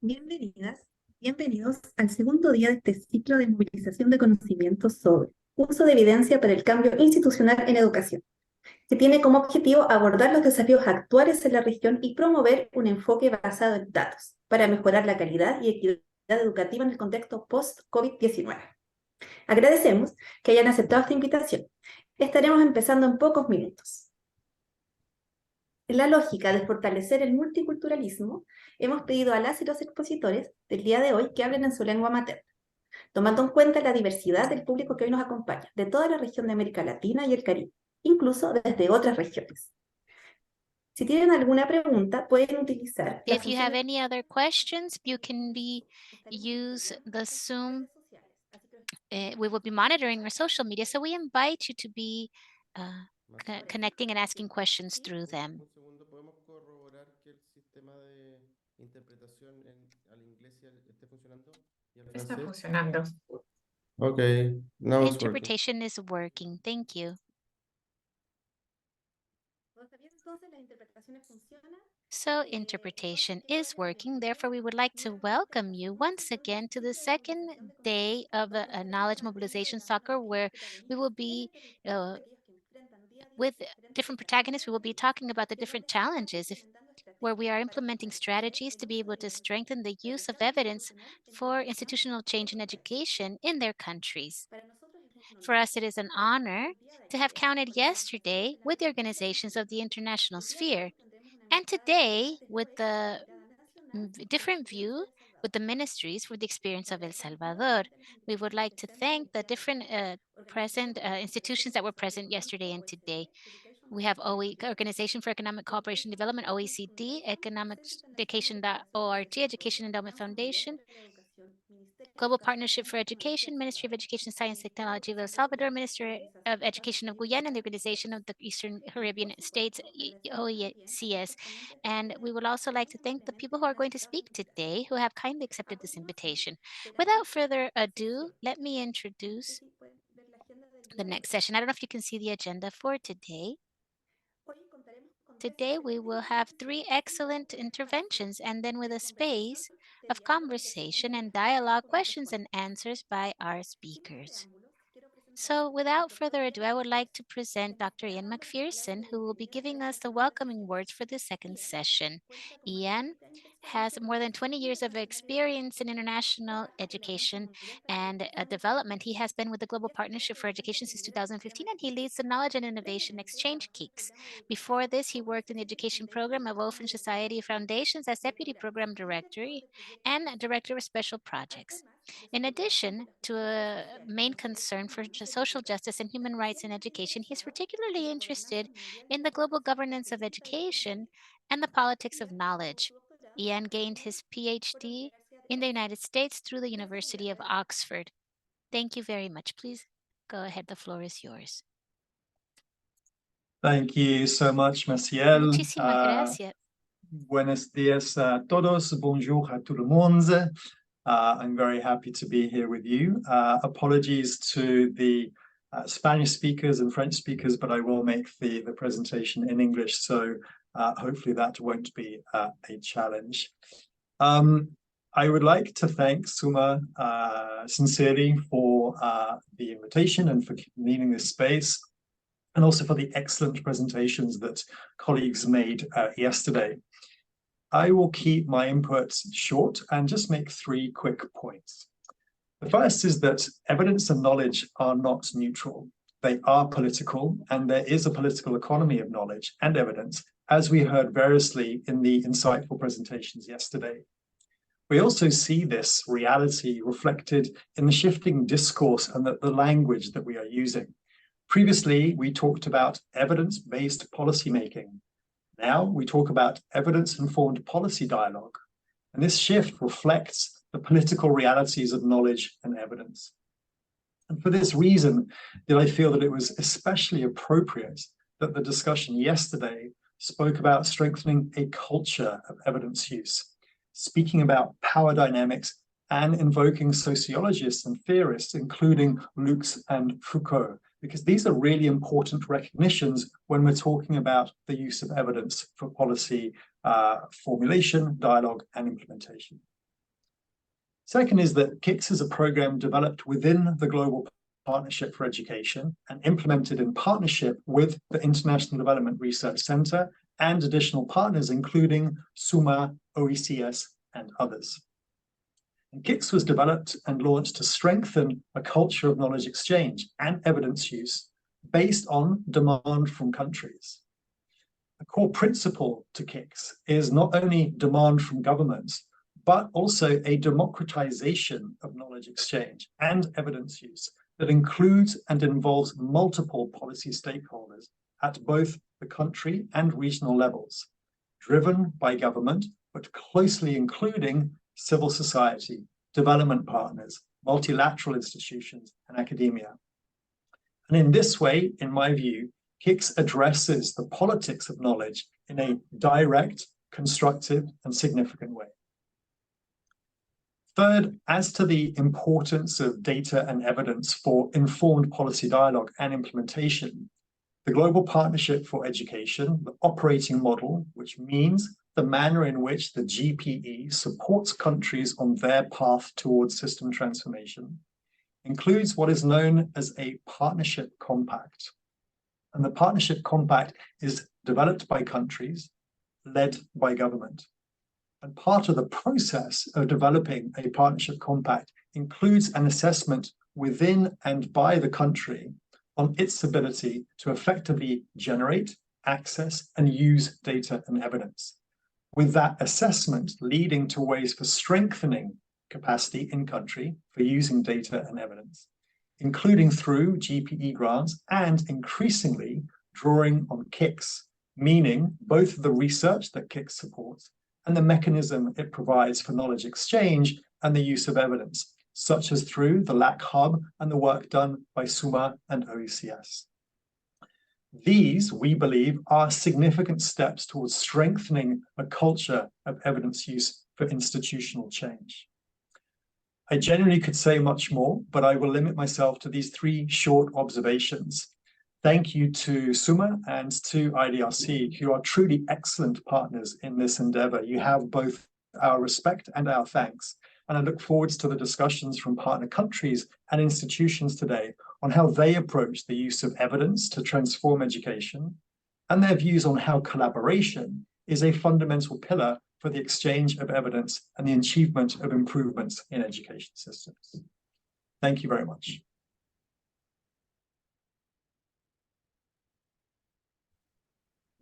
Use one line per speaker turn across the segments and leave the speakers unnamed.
Bienvenidas, bienvenidos al segundo día de este ciclo de movilización de conocimientos sobre uso de evidencia para el cambio institucional en educación, que tiene como objetivo abordar los desafíos actuales en la región y promover un enfoque basado en datos para mejorar la calidad y equidad educativa en el contexto post-COVID-19. Agradecemos que hayan aceptado esta invitación. Estaremos empezando en pocos minutos. En la lógica de fortalecer el multiculturalismo, hemos pedido a las y los expositores del día de hoy que hablen en su lengua materna, tomando en cuenta la diversidad del público que hoy nos acompaña, de toda la región de América Latina y el Caribe, incluso desde otras regiones. Si tienen alguna pregunta, pueden utilizar la
If you
función
have
de
any other questions, you can use
estaremos
the
compartiendo nuestras
Zoom.
redes sociales, así que
We will be monitoring our social media, so we invite you to be uh, connecting and asking questions
sí,
through them.
Un segundo, ¿podemos corroborar que el sistema de interpretación al inglés esté funcionando y al
Está
francés?
funcionando.
Okay, now it's working.
Interpretation is working. Thank you.
¿todo está bien entonces? ¿Las interpretaciones funcionan?
So interpretation is working. Therefore, we would like to welcome you once again to the second day of a knowledge mobilization soccer, where we will be with different protagonists. We will be talking about the different challenges where we are implementing strategies to be able to strengthen the use of evidence for institutional change in education in their countries. For us, it is an honor to have counted yesterday with the organizations of the international sphere, and today with the different view with the ministries for the experience of El Salvador. We would like to thank the different present institutions that were present yesterday and today. We have Organization for Economic Cooperation and Development, OECD, Education.org, Education Endowment Foundation, Global Partnership for Education, Ministry of Education, Science, and Technology of El Salvador, Ministry of Education of Guyana, and the Organization of the Eastern Caribbean States, OECS. And we would also like to thank the people who are going to speak today who have kindly accepted this invitation. Without further ado, let me introduce the next session. I don't know if you can see the agenda for today. Today, we will have 3 excellent interventions, and then with a space of conversation and dialogue, questions and answers by our speakers. So without further ado, I would like to present Dr. Ian Macpherson, who will be giving us the welcoming words for the second session. Ian has more than 20 years of experience in international education and development. He has been with the Global Partnership for Education since 2015, and he leads the Knowledge and Innovation Exchange KICS. Before this, he worked in the education program of Open Society Foundations as Deputy Program Director and Director of Special Projects. In addition to a main concern for social justice and human rights in education, he is particularly interested in the global governance of education and the politics of knowledge. Ian gained his PhD in the United States through the University of Oxford. Thank you very much. Please go ahead. The floor is yours.
Thank you so much, Maciel.
Muchísimas gracias.
Buenos días a todos. Bonjour à tout le monde. I'm very happy to be here with you. Apologies to the Spanish speakers and French speakers, but I will make the presentation in English, so hopefully that won't be a challenge. I would like to thank Suma sincerely for the invitation and for convening this space, and also for the excellent presentations that colleagues made yesterday. I will keep my inputs short and just make 3 quick points. The first is that evidence and knowledge are not neutral. They are political, and there is a political economy of knowledge and evidence, as we heard variously in the insightful presentations yesterday. We also see this reality reflected in the shifting discourse and the language that we are using. Previously, we talked about evidence-based policymaking. Now we talk about evidence-informed policy dialogue, and this shift reflects the political realities of knowledge and evidence. And for this reason, did I feel that it was especially appropriate that the discussion yesterday spoke about strengthening a culture of evidence use, speaking about power dynamics and invoking sociologists and theorists, including Lux and Foucault, because these are really important recognitions when we're talking about the use of evidence for policy formulation, dialogue, and implementation. Second is that KICS is a program developed within the Global Partnership for Education and implemented in partnership with the International Development Research Center and additional partners, including SUMA, OECS, and others. And KICS was developed and launched to strengthen a culture of knowledge exchange and evidence use based on demand from countries. A core principle to KICS is not only demand from governments, but also a democratization of knowledge exchange and evidence use that includes and involves multiple policy stakeholders at both the country and regional levels, driven by government, but closely including civil society, development partners, multilateral institutions, and academia. And in this way, in my view, KICS addresses the politics of knowledge in a direct, constructive, and significant way. Third, as to the importance of data and evidence for informed policy dialogue and implementation, the Global Partnership for Education, the operating model, which means the manner in which the GPE supports countries on their path towards system transformation, includes what is known as a partnership compact. And the partnership compact is developed by countries, led by government. And part of the process of developing a partnership compact includes an assessment within and by the country on its ability to effectively generate, access, and use data and evidence, with that assessment leading to ways for strengthening capacity in country for using data and evidence, including through GPE grants and increasingly drawing on KICS, meaning both the research that KICS supports and the mechanism it provides for knowledge exchange and the use of evidence, such as through the LAC Hub and the work done by SUMA and OECS. These, we believe, are significant steps towards strengthening a culture of evidence use for institutional change. I genuinely could say much more, but I will limit myself to these three short observations. Thank you to SUMA and to IDRC, who are truly excellent partners in this endeavor. You have both our respect and our thanks. And I look forward to the discussions from partner countries and institutions today on how they approach the use of evidence to transform education and their views on how collaboration is a fundamental pillar for the exchange of evidence and the achievement of improvements in education systems. Thank you very much.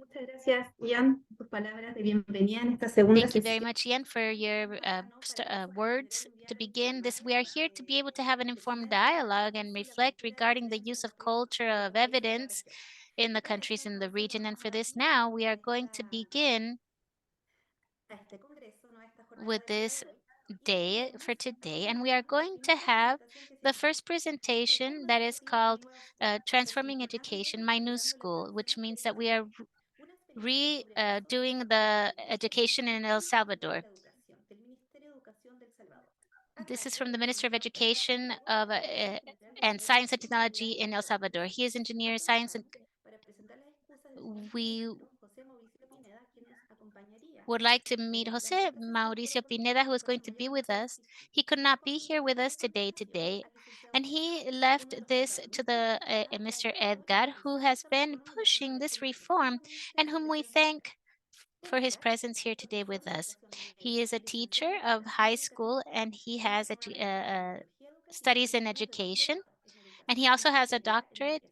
Muchas gracias, Ian, por tus palabras de bienvenida en esta segunda
Thank you very
sesión.
much, Ian, for your words to begin this. We are here to be able to have an informed dialogue and reflect regarding the use of culture of evidence in the countries in the region. And for this now, we are going to begin with this day for today, and we are going to have the first presentation that is called Transforming Education, My New School, which means that we are redoing the education in El Salvador. This is from the Minister of Education and Science and Technology in El Salvador. He is engineer science, and we would like to meet Jose Mauricio Pineda, who is going to be with us. He could not be here with us today, and he left this to the Mr. Édgar, who has been pushing this reform and whom we thank for his presence here today with us. He is a teacher of high school and he has studies in education, and he also has a doctorate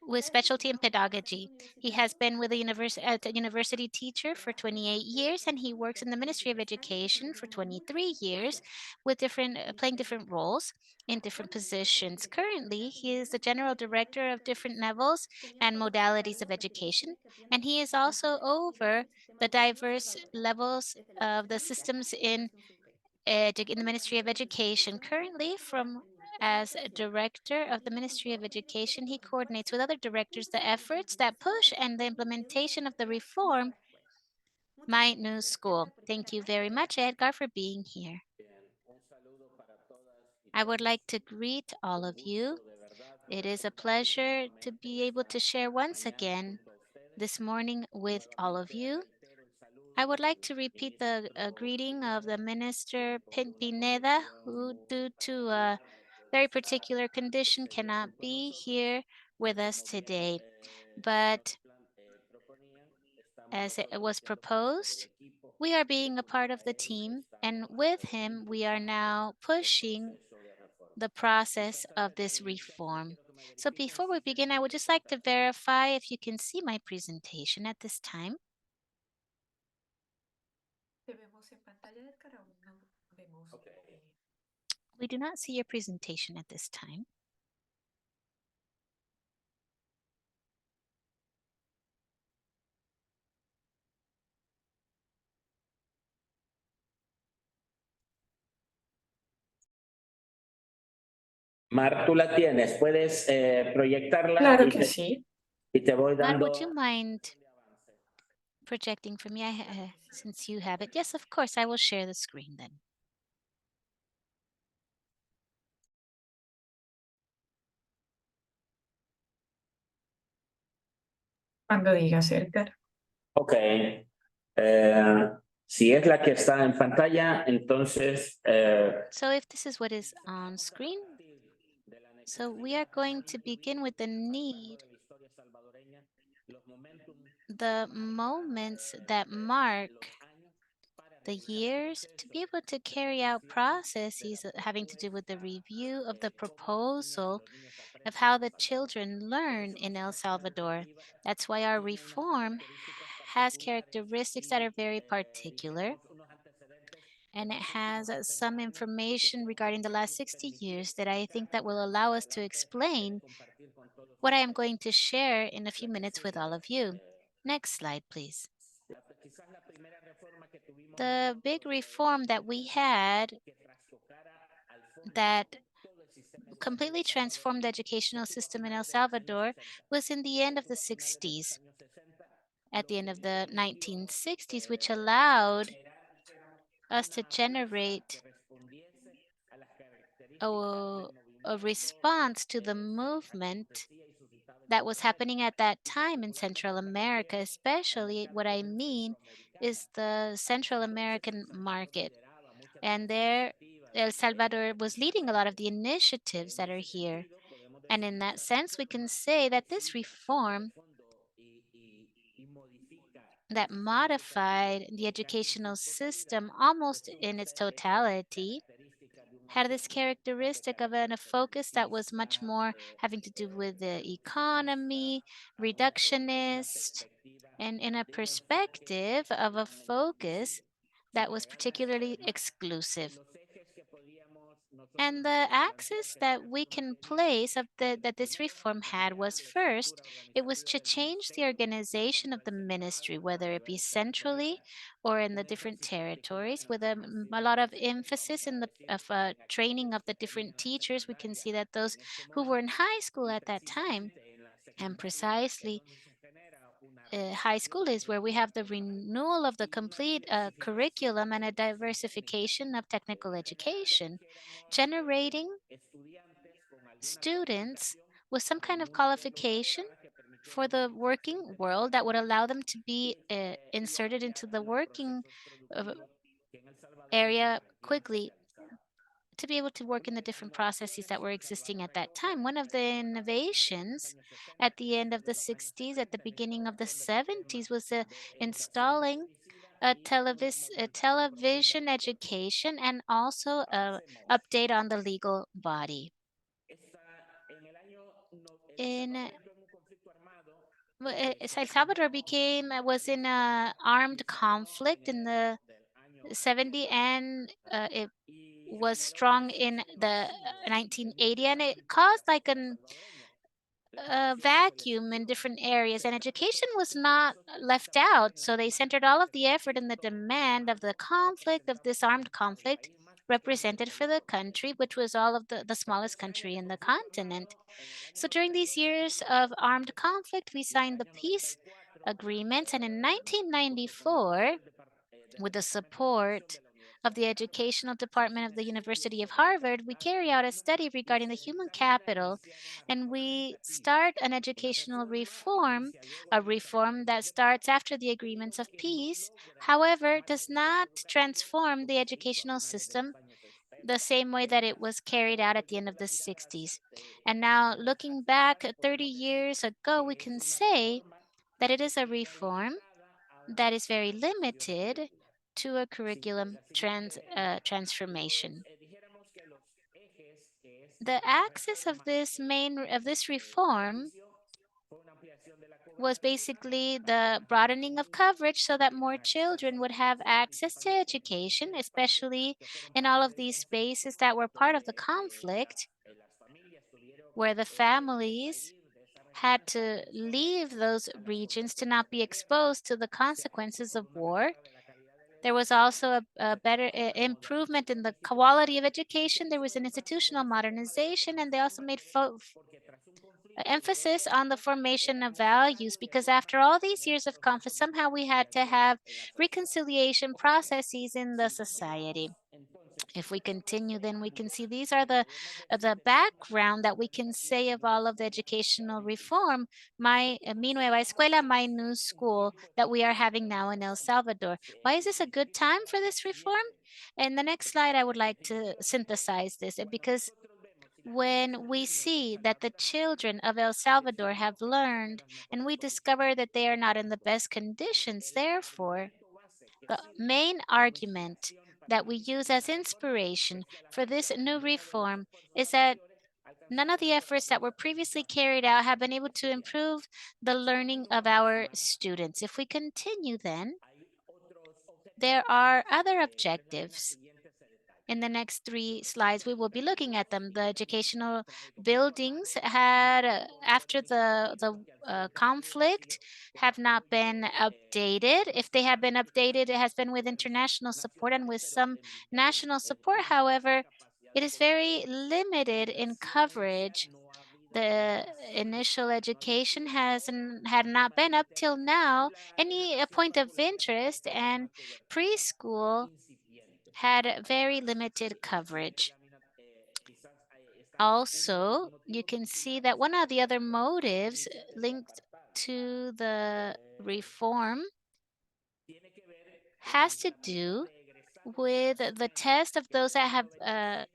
with specialty in pedagogy. He has been with a university teacher for 28 years, and he works in the Ministry of Education for 23 years with playing different roles in different positions. Currently, he is the general director of different levels and modalities of education, and he is also over the diverse levels of the systems in the Ministry of Education. Currently, as director of the Ministry of Education, he coordinates with other directors the efforts that push and the implementation of the reform, My New School. Thank you very much, Édgar, for being here. I would like to greet all of you. It is a pleasure to be able to share once again this morning with all of you I would like to repeat the greeting of the Minister Pineda, who, due to a very particular condition, cannot be here with us today. But as it was proposed, we are being a part of the team, and with him, we are now pushing the process of this reform. So before we begin, I would just like to verify if you can see my presentation at this time. We do not see your presentation at this time.
Mar, tú la tienes, puedes proyectarla.
Claro que sí.
Y te voy
Mar,
dando.
would you mind projecting for me, since you have it? Yes, of course, I will share the screen then.
Cuando digas, Édgar.
Ok. Si es la que está en pantalla, entonces.
So if this is what is on screen, so we are going to begin with the need, the moments that mark the years to be able to carry out processes having to do with the review of the proposal of how the children learn in El Salvador. That's why our reform has characteristics that are very particular, and it has some information regarding the last 60 years that I think that will allow us to explain what I am going to share in a few minutes with all of you. Next slide, please. The big reform that we had that completely transformed the educational system in El Salvador was in the end of the 60s, at the end of the 1960s, which allowed us to generate a response to the movement that was happening at that time in Central America, especially what I mean is the Central American market. And there, El Salvador was leading a lot of the initiatives that are here. And in that sense, we can say that this reform that modified the educational system almost in its totality had this characteristic of a focus that was much more having to do with the economy, reductionist, and in a perspective of a focus that was particularly exclusive. And the axis that we can place of that this reform had was first, it was to change the organization of the ministry, whether it be centrally or in the different territories, with a lot of emphasis in the training of the different teachers. We can see that those who were in high school at that time, and precisely high school is where we have the renewal of the complete curriculum and a diversification of technical education, generating students with some kind of qualification for the working world that would allow them to be inserted into the working area quickly, to be able to work in the different processes that were existing at that time. One of the innovations at the end of the 60s, at the beginning of the 70s, was installing a television education and also a update on the legal body. In El Salvador was in a armed conflict in the 70s, and it was strong in the 1980, and it caused like a vacuum in different areas, and education was not left out. So they centered all of the effort in the demand of the conflict, of this armed conflict represented for the country, which was all of the smallest country in the continent. So during these years of armed conflict, we signed the peace agreements, and in 1994, with the support of the Educational Department of the University of Harvard, we carry out a study regarding the human capital, and we start an educational reform, a reform that starts after the agreements of peace, however, does not transform the educational system the same way that it was carried out at the end of the 60s. And now, looking back 30 years ago, we can say that it is a reform that is very limited to a curriculum transformation. The axis of this reform was basically the broadening of coverage so that more children would have access to education, especially in all of these spaces that were part of the conflict, where the families had to leave those regions to not be exposed to the consequences of war. There was also a better improvement in the quality of education. There was an institutional modernization, and they also made emphasis on the formation of values, because after all these years of conflict, somehow we had to have reconciliation processes in the society. If we continue, then we can see these are the background that we can say of all of the educational reform, Mi Nueva Escuela, My New School, that we are having now in El Salvador. Why is this a good time for this reform? In the next slide, I would like to synthesize this, because when we see that the children of El Salvador have learned and we discover that they are not in the best conditions, therefore, the main argument that we use as inspiration for this new reform is that none of the efforts that were previously carried out have been able to improve the learning of our students. If we continue then, there are other objectives. In the next 3 slides, we will be looking at them. The educational buildings had, after the conflict, have not been updated. If they have been updated, it has been with international support and with some national support. However, it is very limited in coverage. The initial education had not been up till now any point of interest, and preschool had very limited coverage. Also, you can see that one of the other motives linked to the reform has to do with the test of those that have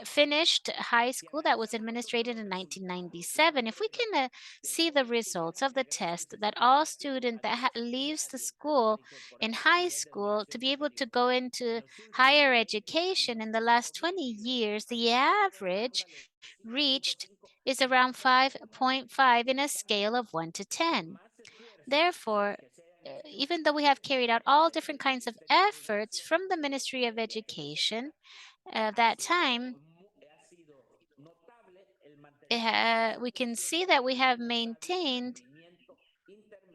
finished high school that was administered in 1997. If we can see the results of the test, that all student that leaves the school in high school to be able to go into higher education in the last 20 years, the average reached is around 5.5 in a scale of 1 to 10. Therefore, even though we have carried out all different kinds of efforts from the Ministry of Education at that time, we can see that we have maintained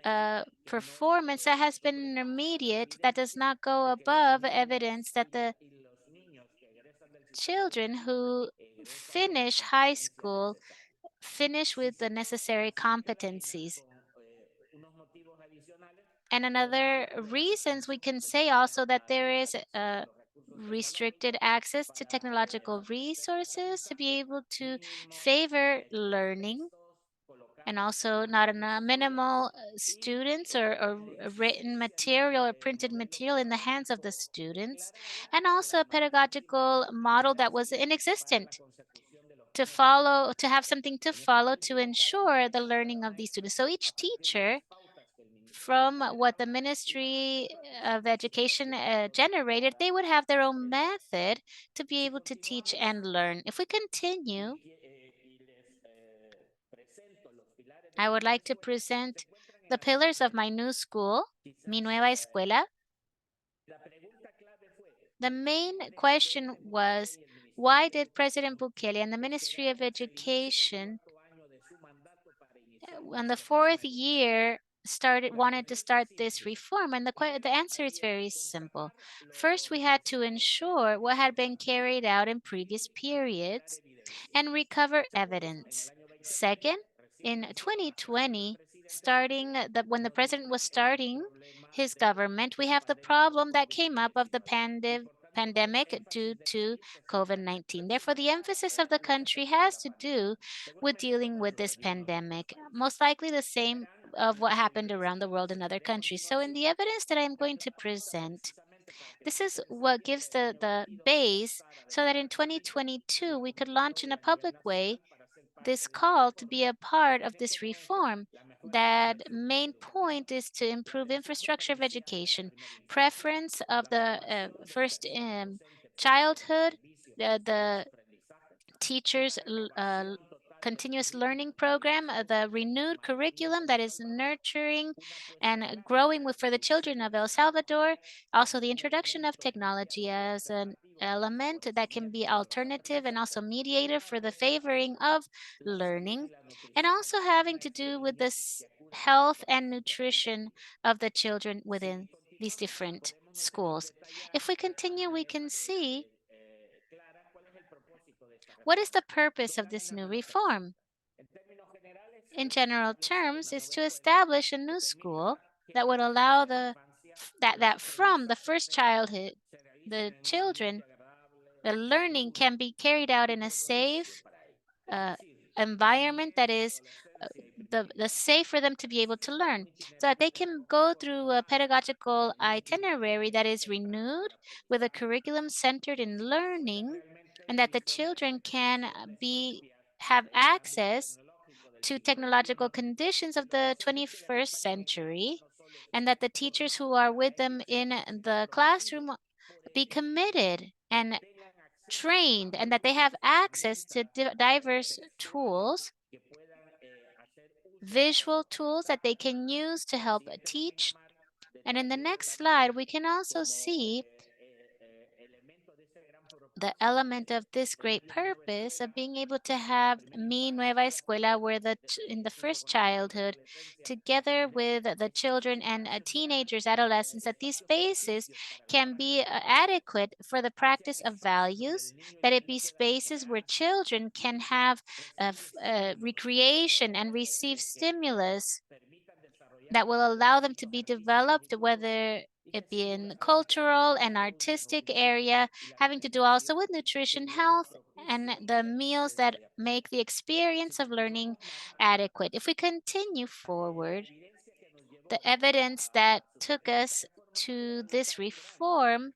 a performance that has been intermediate, that does not go above evidence that the children who finish high school finish with the necessary competencies. And another reasons, we can say also that there is restricted access to technological resources to be able to favor learning, and also not a minimal students or written material or printed material in the hands of the students, and also a pedagogical model that was inexistent to have something to follow to ensure the learning of these students. So each teacher, from what the Ministry of Education generated, they would have their own method to be able to teach and learn. If we continue, I would like to present the pillars of my new school, Mi Nueva Escuela. The main question was, why did President Bukele and the Ministry of Education on the 4th year wanted to start this reform? And the answer is very simple. First, we had to ensure what had been carried out in previous periods and recover evidence. Second, in 2020, when the president was starting his government, we have the problem that came up of the pandemic due to COVID-19. Therefore, the emphasis of the country has to do with dealing with this pandemic, most likely the same of what happened around the world in other countries. So in the evidence that I'm going to present, this is what gives the base so that in 2022, we could launch in a public way this call to be a part of this reform. That main point is to improve infrastructure of education, preference of the first childhood, the teachers' continuous learning program, the renewed curriculum that is nurturing and growing for the children of El Salvador, also the introduction of technology as an element that can be alternative and also mediator for the favoring of learning, and also having to do with this health and nutrition of the children within these different schools. If we continue, we can see what is the purpose of this new reform? In general terms, is to establish a new school that would allow that from the first childhood, the children, the learning can be carried out in a safe environment that is the safe for them to be able to learn, so that they can go through a pedagogical itinerary that is renewed with a curriculum centered in learning, and that the children can have access to technological conditions of the 21st century, and that the teachers who are with them in the classroom be committed and trained, and that they have access to diverse tools, visual tools that they can use to help teach. And in the next slide, we can also see the element of this great purpose of being able to have Mi Nueva Escuela, where in the first childhood, together with the children and teenagers, adolescents, that these spaces can be adequate for the practice of values, that it be spaces where children can have recreation and receive stimulus that will allow them to be developed, whether it be in the cultural and artistic area, having to do also with nutrition, health, and the meals that make the experience of learning adequate. If we continue forward, the evidence that took us to this reform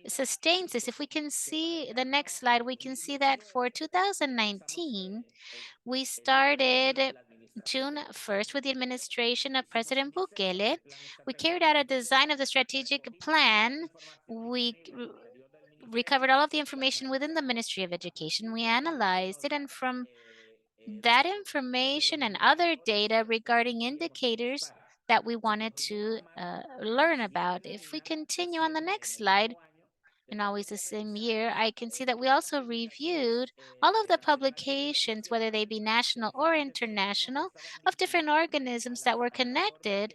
sustains this. If we can see the next slide, we can see that for 2019, we started June 1st with the administration of President Bukele. We carried out a design of the strategic plan. We recovered all of the information within the Ministry of Education. We analyzed it, and from that information and other data regarding indicators that we wanted to learn about. If we continue on the next slide, and always the same year, I can see that we also reviewed all of the publications, whether they be national or international, of different organisms that were connected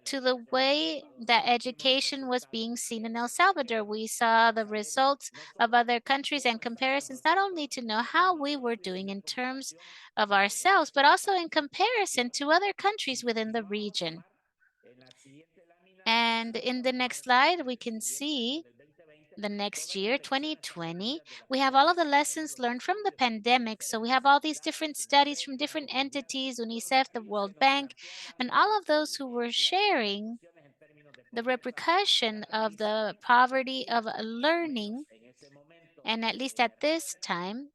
to the way that education was being seen in El Salvador. We saw the results of other countries and comparisons, not only to know how we were doing in terms of ourselves, but also in comparison to other countries within the region. And in the next slide, we can see the next year, 2020, we have all of the lessons learned from the pandemic. So we have all these different studies from different entities, UNICEF, the World Bank, and all of those who were sharing the repercussion of the poverty of learning, and at least at this time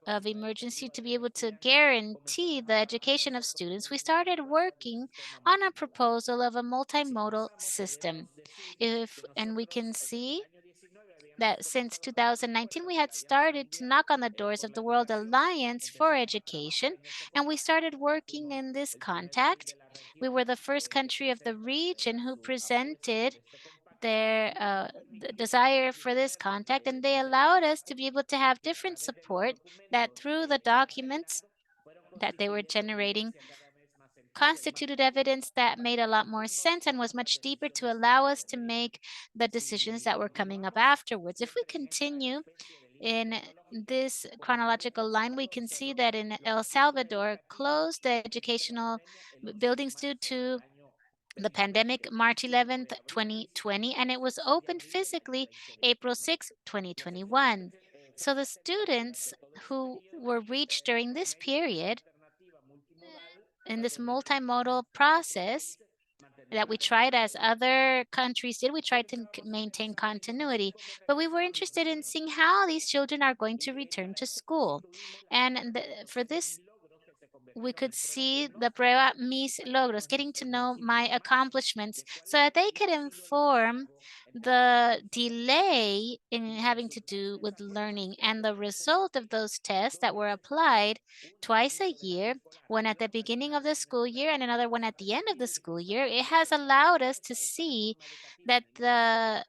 of emergency, to be able to guarantee the education of students, we started working on a proposal of a multimodal system. And we can see that since 2019, we had started to knock on the doors of the World Alliance for Education, and we started working in this contact. We were the first country of the region who presented their desire for this contact, and they allowed us to be able to have different support that through the documents that they were generating constituted evidence that made a lot more sense and was much deeper to allow us to make the decisions that were coming up afterwards. If we continue in this chronological line, we can see that in El Salvador, closed the educational buildings due to the pandemic, March 11th, 2020, and it was opened physically April 6th, 2021. So the students who were reached during this period in this multimodal process that we tried, as other countries did, we tried to maintain continuity, but we were interested in seeing how these children are going to return to school. And for this, we could see the prueba mis logros, getting to know my accomplishments, so that they could inform the delay in having to do with learning. And the result of those tests that were applied twice a year, one at the beginning of the school year and another one at the end of the school year, it has allowed us to see that the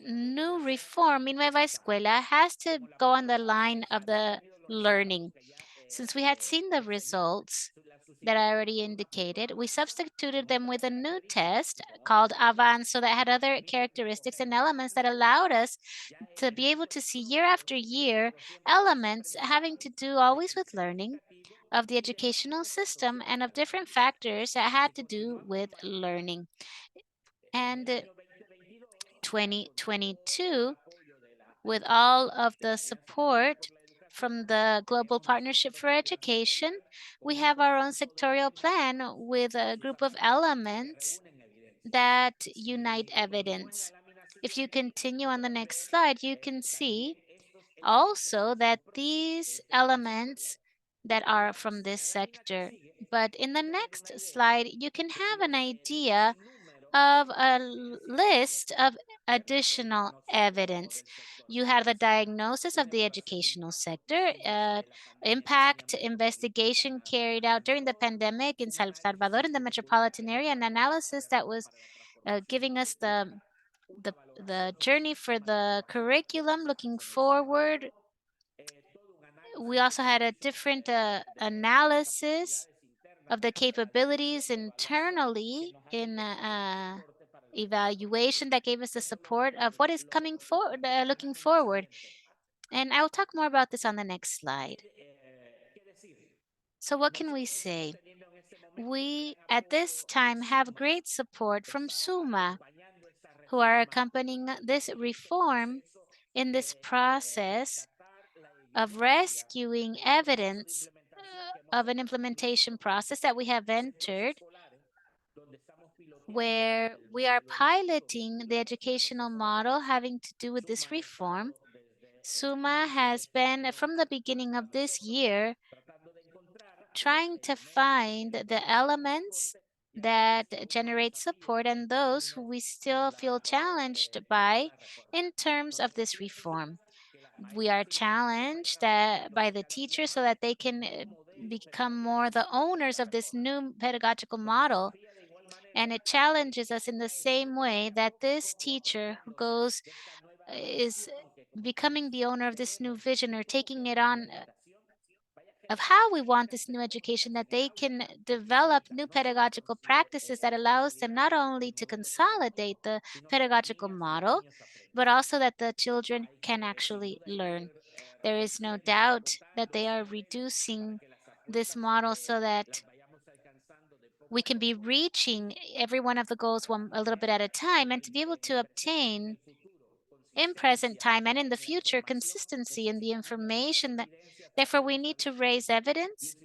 new reform, Mi Nueva Escuela, has to go on the line of the learning. Since we had seen the results that I already indicated, we substituted them with a new test called Avanzo that had other characteristics and elements that allowed us to be able to see year after year elements having to do always with learning of the educational system and of different factors that had to do with learning. And 2022, with all of the support from the Global Partnership for Education, we have our own sectorial plan with a group of elements that unite evidence. If you continue on the next slide, you can see also that these elements that are from this sector. But in the next slide, you can have an idea of a list of additional evidence. You have the diagnosis of the educational sector, impact investigation carried out during the pandemic in Salvador in the metropolitan area, an analysis that was giving us the journey for the curriculum looking forward. We also had a different analysis of the capabilities internally in evaluation that gave us the support of what is coming forward, looking forward. And I will talk more about this on the next slide. So what can we say? We, at this time, have great support from SUMA, who are accompanying this reform in this process of rescuing evidence of an implementation process that we have entered, where we are piloting the educational model having to do with this reform. SUMA has been, from the beginning of this year, trying to find the elements that generate support and those who we still feel challenged by in terms of this reform. We are challenged by the teachers so that they can become more the owners of this new pedagogical model. And it challenges us in the same way that this teacher who goes is becoming the owner of this new vision or taking it on of how we want this new education, that they can develop new pedagogical practices that allows them not only to consolidate the pedagogical model, but also that the children can actually learn. There is no doubt that they are reducing this model so that we can be reaching every one of the goals a little bit at a time, and to be able to obtain in present time and in the future consistency in the information. Therefore, we need to raise evidence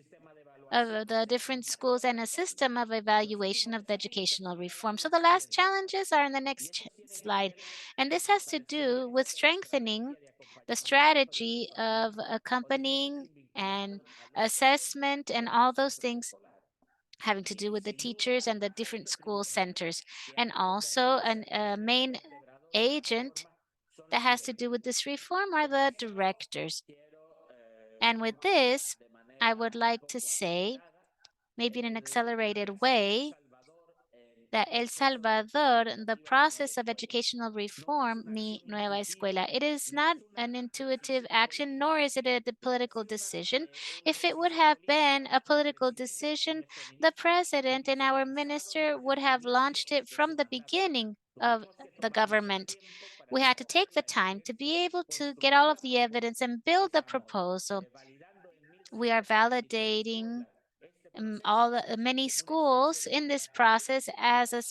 of the different schools and a system of evaluation of the educational reform. So the last challenges are in the next slide. And this has to do with strengthening the strategy of accompanying and assessment and all those things having to do with the teachers and the different school centers. And also a main agent that has to do with this reform are the directors. And with this, I would like to say, maybe in an accelerated way, that El Salvador, the process of educational reform, Mi Nueva Escuela, it is not an intuitive action, nor is it a political decision. If it would have been a political decision, the president and our minister would have launched it from the beginning of the government. We had to take the time to be able to get all of the evidence and build the proposal. We are validating many schools in this process as a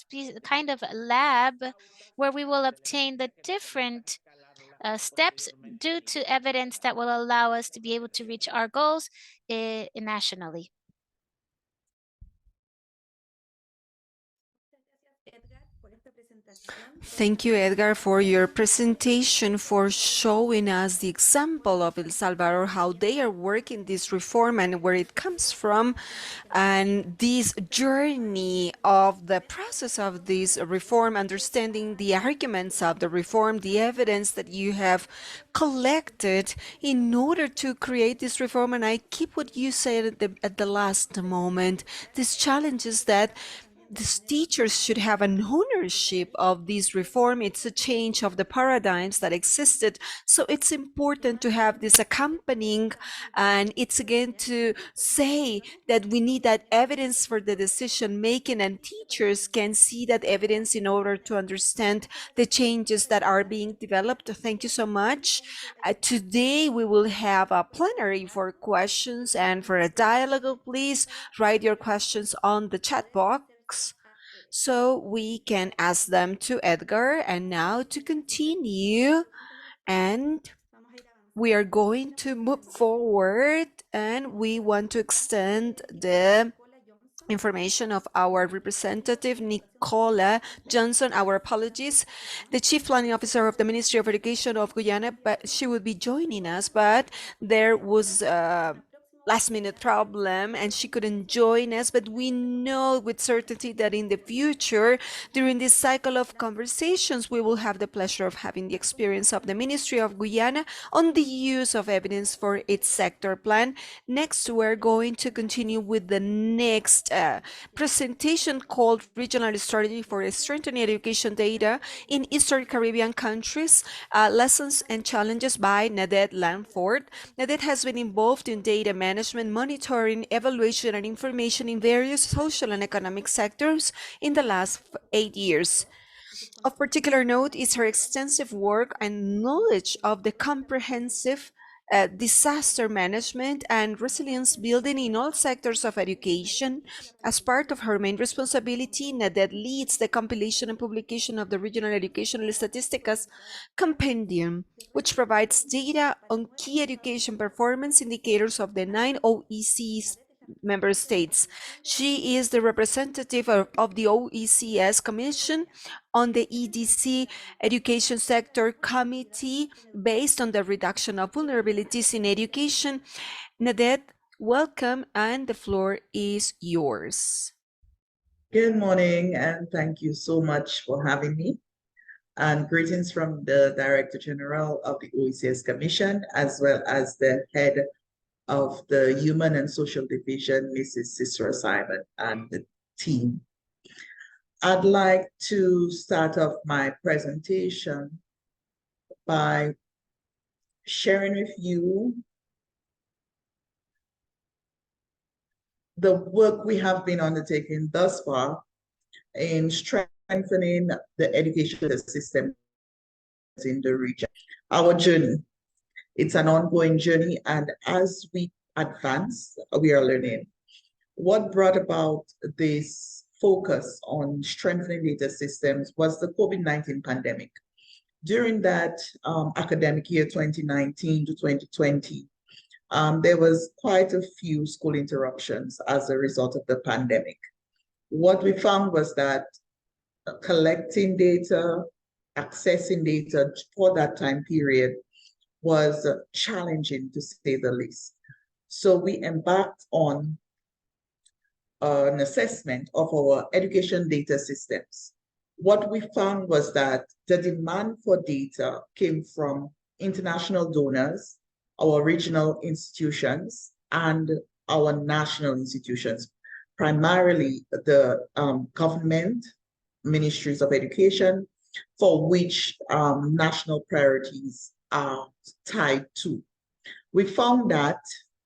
kind of lab where we will obtain the different steps due to evidence that will allow us to be able to reach our goals nationally.
Thank you, Édgar, for your presentation, for showing us the example of El Salvador, how they are working this reform and where it comes from, and this journey of the process of this reform, understanding the arguments of the reform, the evidence that you have collected in order to create this reform. And I keep what you said at the last moment, these challenges that these teachers should have an ownership of this reform. It's a change of the paradigms that existed. So it's important to have this accompanying, and it's again to say that we need that evidence for the decision making, and teachers can see that evidence in order to understand the changes that are being developed. Thank you so much. Today we will have a plenary for questions and for a dialogue. Please write your questions on the chat box so we can ask them to Édgar. And now to continue, and we are going to move forward, and we want to extend the information of our representative, Nicola Johnson. Our apologies, the Chief Planning Officer of the Ministry of Education of Guyana, but she will be joining us, but there was last-minute problem and she couldn't join us. But we know with certainty that in the future, during this cycle of conversations, we will have the pleasure of having the experience of the Ministry of Guyana on the use of evidence for its sector plan. Next, we're going to continue with the next presentation called Regional Strategy for Strengthening Education Data in Eastern Caribbean Countries, Lessons and Challenges by Nadette Lanford. Nadette has been involved in data management, monitoring, evaluation, and information in various social and economic sectors in the last 8 years. Of particular note is her extensive work and knowledge of the comprehensive disaster management and resilience building in all sectors of education. As part of her main responsibility, Nadette leads the compilation and publication of the Regional Educational Statistics Compendium, which provides data on key education performance indicators of the 9 OEC's member states. She is the representative of the OECS Commission on the EDC Education Sector Committee based on the reduction of vulnerabilities in education. Nadette, welcome, and the floor is yours.
Good morning, and thank you so much for having me. And greetings from the Director General of the OECS Commission, as well as the head of the Human and Social Division, Mrs. Cicera Simon, and the team. I'd like to start off my presentation by sharing with you the work we have been undertaking thus far in strengthening the education system in the region. Our journey, it's an ongoing journey, and as we advance, we are learning. What brought about this focus on strengthening data systems was the COVID-19 pandemic. During that academic year 2019 to 2020, there was quite a few school interruptions as a result of the pandemic. What we found was that collecting data, accessing data for that time period was challenging, to say the least. So we embarked on an assessment of our education data systems. What we found was that the demand for data came from international donors, our regional institutions, and our national institutions, primarily the government ministries of education, for which national priorities are tied to. We found that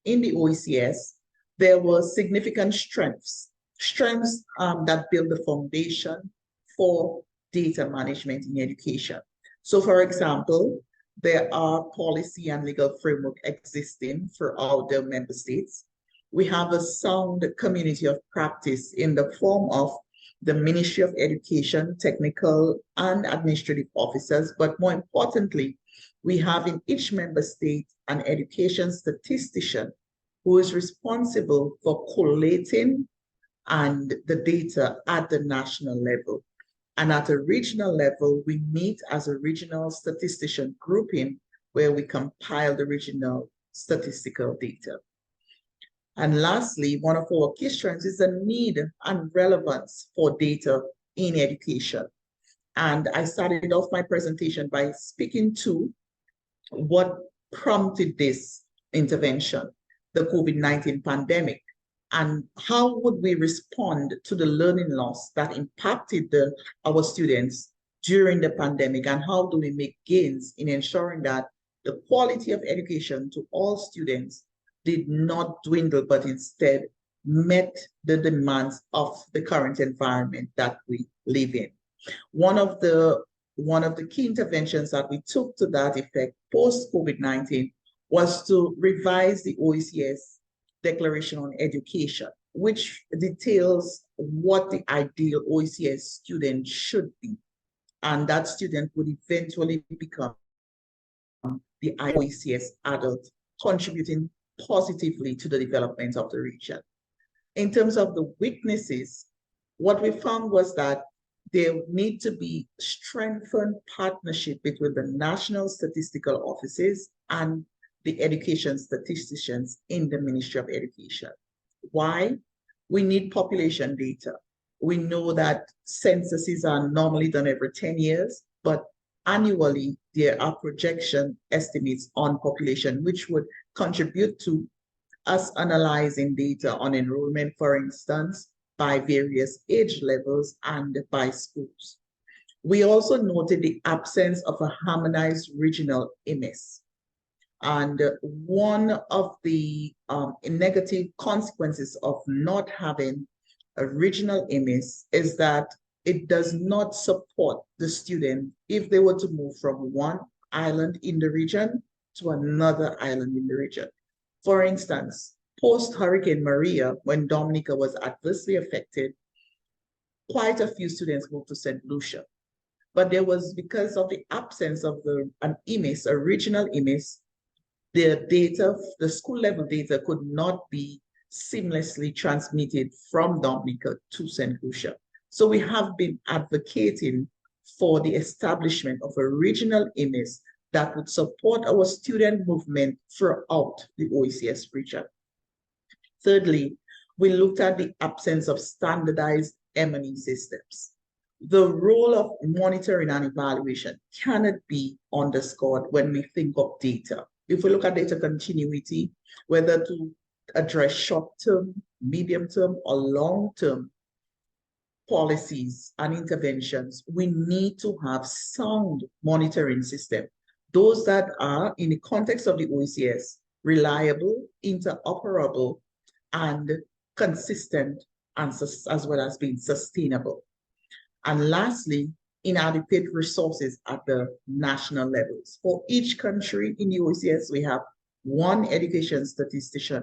in the OECS, there were significant strengths that build the foundation for data management in education. So for example, there are policy and legal framework existing for all the member states. we have a sound community of practice in the form of the Ministry of Education, technical and administrative officers, but more importantly, we have in each member state an education statistician who is responsible for collating and the data at the national level. And at a regional level, we meet as a regional statistician grouping where we compile the regional statistical data. And lastly, one of our key strengths is the need and relevance for data in education. And I started off my presentation by speaking to what prompted this intervention, the COVID-19 pandemic, and how would we respond to the learning loss that impacted our students during the pandemic, and how do we make gains in ensuring that the quality of education to all students did not dwindle, but instead met the demands of the current environment that we live in. One of the key interventions that we took to that effect post-COVID-19 was to revise the OECS Declaration on Education, which details what the ideal OECS student should be. And that student would eventually become the OECS adult, contributing positively to the development of the region. In terms of the weaknesses, what we found was that there need to be strengthened partnership between the national statistical offices and the education statisticians in the Ministry of Education. Why? We need population data. We know that censuses are normally done every 10 years, but annually there are projection estimates on population, which would contribute to us analyzing data on enrollment, for instance, by various age levels and by schools. We also noted the absence of a harmonized regional IMIS. And one of the negative consequences of not having a regional IMIS is that it does not support the student if they were to move from one island in the region to another island in the region. For instance, post-Hurricane Maria, when Dominica was adversely affected, quite a few students moved to St. Lucia. But there was, because of the absence of an IMIS, a regional IMIS, the data, the school level data could not be seamlessly transmitted from Dominica to St. Lucia. So we have been advocating for the establishment of a regional IMIS that would support our student movement throughout the OECS region. Thirdly, we looked at the absence of standardized M&E systems. The role of monitoring and evaluation cannot be underscored when we think of data. If we look at data continuity, whether to address short-term, medium-term, or long-term policies and interventions, we need to have sound monitoring systems. Those that are, in the context of the OECS, reliable, interoperable, and consistent, and as well as being sustainable. And lastly, inadequate resources at the national levels. For each country in the OECS, we have one education statistician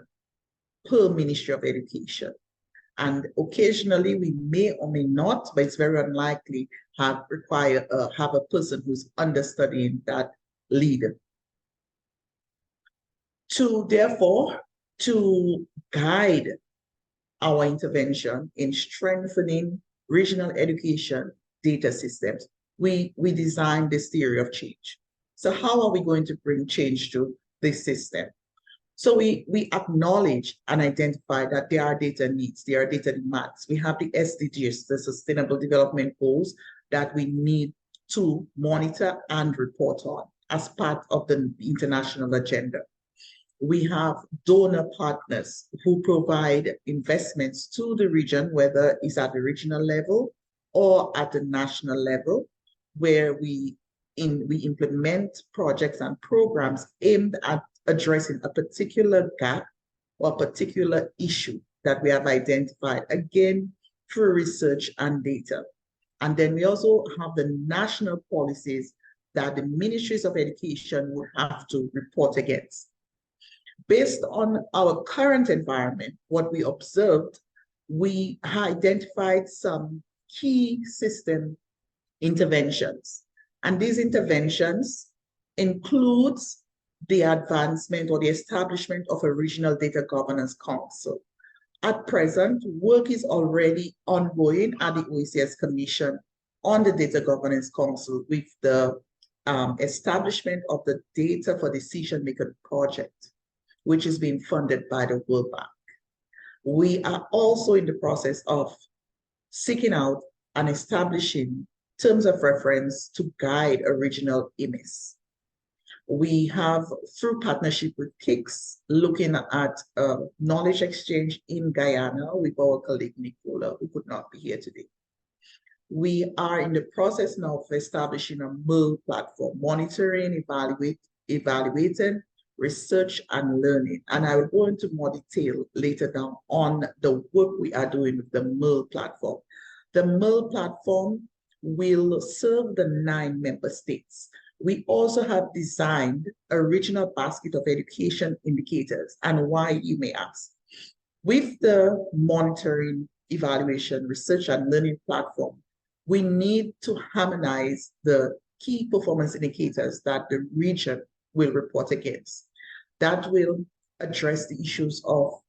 per Ministry of Education. And occasionally we may or may not, but it's very unlikely, have a person who's understudying that leader. Therefore, to guide our intervention in strengthening regional education data systems, we designed this theory of change. So how are we going to bring change to this system? So we acknowledge and identify that there are data needs, there are data demands. We have the SDGs, the Sustainable Development Goals, that we need to monitor and report on as part of the international agenda. We have donor partners who provide investments to the region, whether it's at the regional level or at the national level, where we implement projects and programs aimed at addressing a particular gap or a particular issue that we have identified, again, through research and data. And then we also have the national policies that the ministries of education would have to report against. Based on our current environment, what we observed, we identified some key system interventions. And these interventions includes the advancement or the establishment of a regional data governance council. At present, work is already ongoing at the OECS Commission on the Data Governance Council with the establishment of the Data for Decision Making project, which is being funded by the World Bank. We are also in the process of seeking out and establishing terms of reference to guide a regional IMIS. We have, through partnership with KICS, looking at knowledge exchange in Guyana with our colleague Nicola, who could not be here today. We are in the process now of establishing a MERL platform, monitoring, evaluating, research and learning. And I will go into more detail later down on the work we are doing with the MERL platform. The MERL platform will serve the 9 member states. We also have designed a regional basket of education indicators. And why, you may ask? With the monitoring, evaluation, research and learning platform, we need to harmonize the key performance indicators that the region will report against. That will address the issues of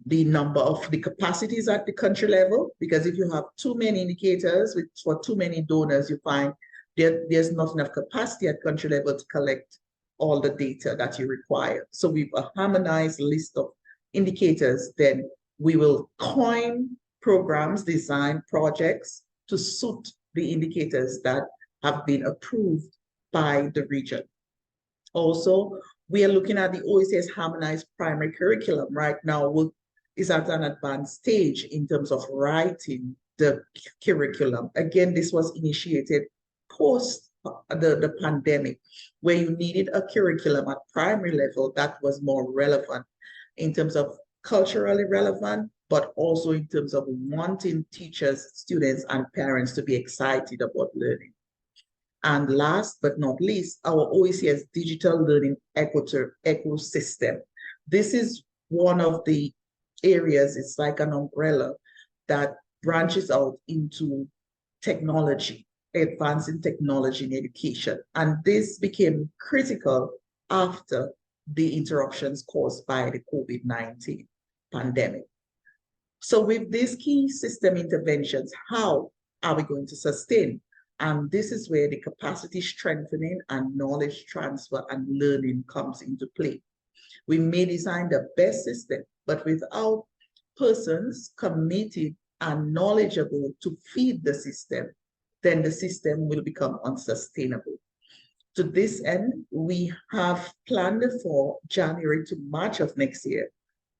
the number of the capacities at the country level, because if you have too many indicators for too many donors, you find there's not enough capacity at country level to collect all the data that you require. So we've a harmonized list of indicators. Then we will coin programs, design projects to suit the indicators that have been approved by the region. Also, we are looking at the OECS harmonized primary curriculum. Right now, work is at an advanced stage in terms of writing the curriculum. Again, this was initiated post the pandemic, where you needed a curriculum at primary level that was more relevant in terms of culturally relevant, but also in terms of wanting teachers, students, and parents to be excited about learning. And last but not least, our OECS digital learning ecosystem. This is one of the areas, it's like an umbrella that branches out into technology, advancing technology in education. And this became critical after the interruptions caused by the COVID-19 pandemic. So with these key system interventions, how are we going to sustain? And this is where the capacity strengthening and knowledge transfer and learning comes into play. We may design the best system, but without persons committed and knowledgeable to feed the system, then the system will become unsustainable. To this end, we have planned for January to March of next year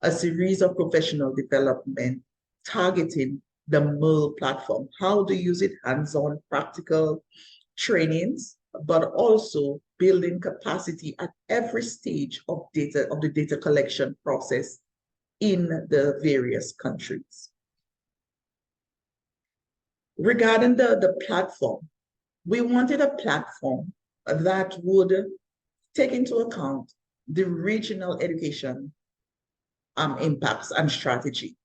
a series of professional development targeting the MERL platform, how to use it, hands-on practical trainings, but also building capacity at every stage of the data collection process in the various countries. Regarding the platform, we wanted a platform that would take into account the regional education impacts and strategy,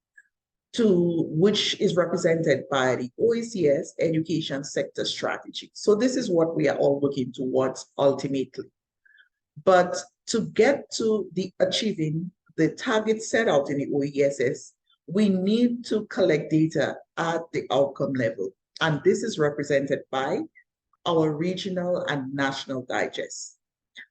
which is represented by the OECS education sector strategy. So this is what we are all working towards ultimately. But to get to achieving the targets set out in the OESS, we need to collect data at the outcome level. And this is represented by our regional and national digests.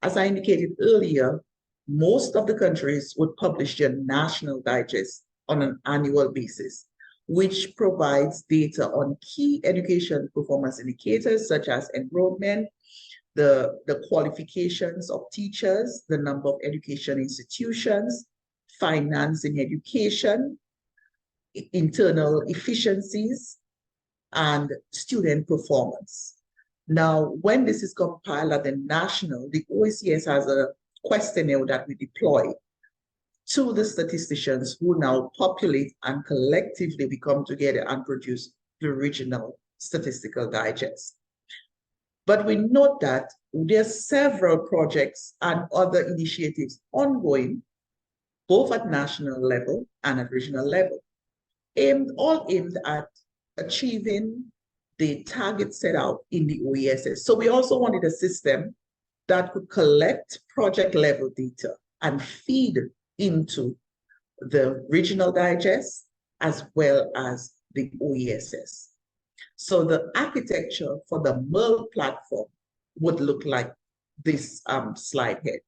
As I indicated earlier, most of the countries would publish their national digest on an annual basis, which provides data on key education performance indicators such as enrollment, the qualifications of teachers, the number of education institutions, financing education, internal efficiencies, and student performance. Now, when this is compiled at the national, the OECS has a questionnaire that we deploy to the statisticians who now populate and collectively we come together and produce the regional statistical digest. But we note that there are several projects and other initiatives ongoing, both at national level and at regional level, all aimed at achieving the targets set out in the OESS. So we also wanted a system that could collect project level data and feed into the regional digest as well as the OESS. So the architecture for the MERL platform would look like this slide here.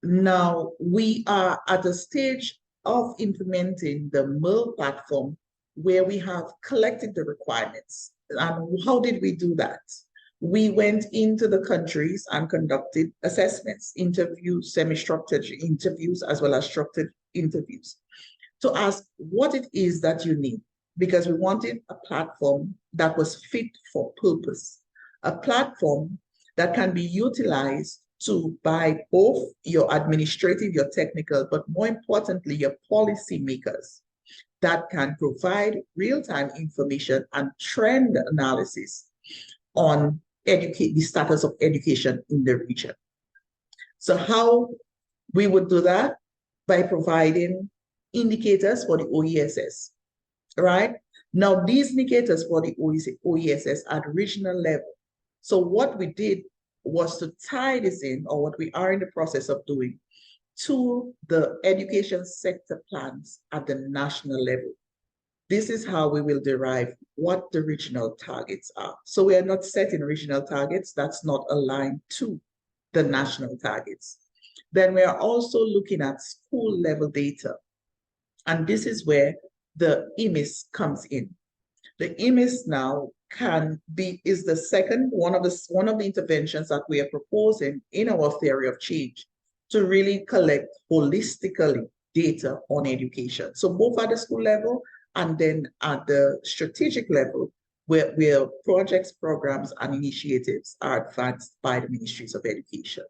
Now we are at a stage of implementing the MERL platform where we have collected the requirements. And how did we do that? We went into the countries and conducted assessments, interviews, semi-structured interviews, as well as structured interviews to ask what it is that you need, because we wanted a platform that was fit for purpose, a platform that can be utilized by both your administrative, your technical, but more importantly, your policy makers that can provide real-time information and trend analysis on the status of education in the region. So how we would do that? By providing indicators for the OESS, right? Now, these indicators for the OESS at regional level. So what we did was to tie this in, or what we are in the process of doing, to the education sector plans at the national level. This is how we will derive what the regional targets are. So we are not setting regional targets that's not aligned to the national targets. Then we are also looking at school level data. And this is where the IMIS comes in. The IMIS now is the second one of the interventions that we are proposing in our theory of change to really collect holistically data on education. So both at the school level and then at the strategic level, where projects, programs, and initiatives are advanced by the ministries of education.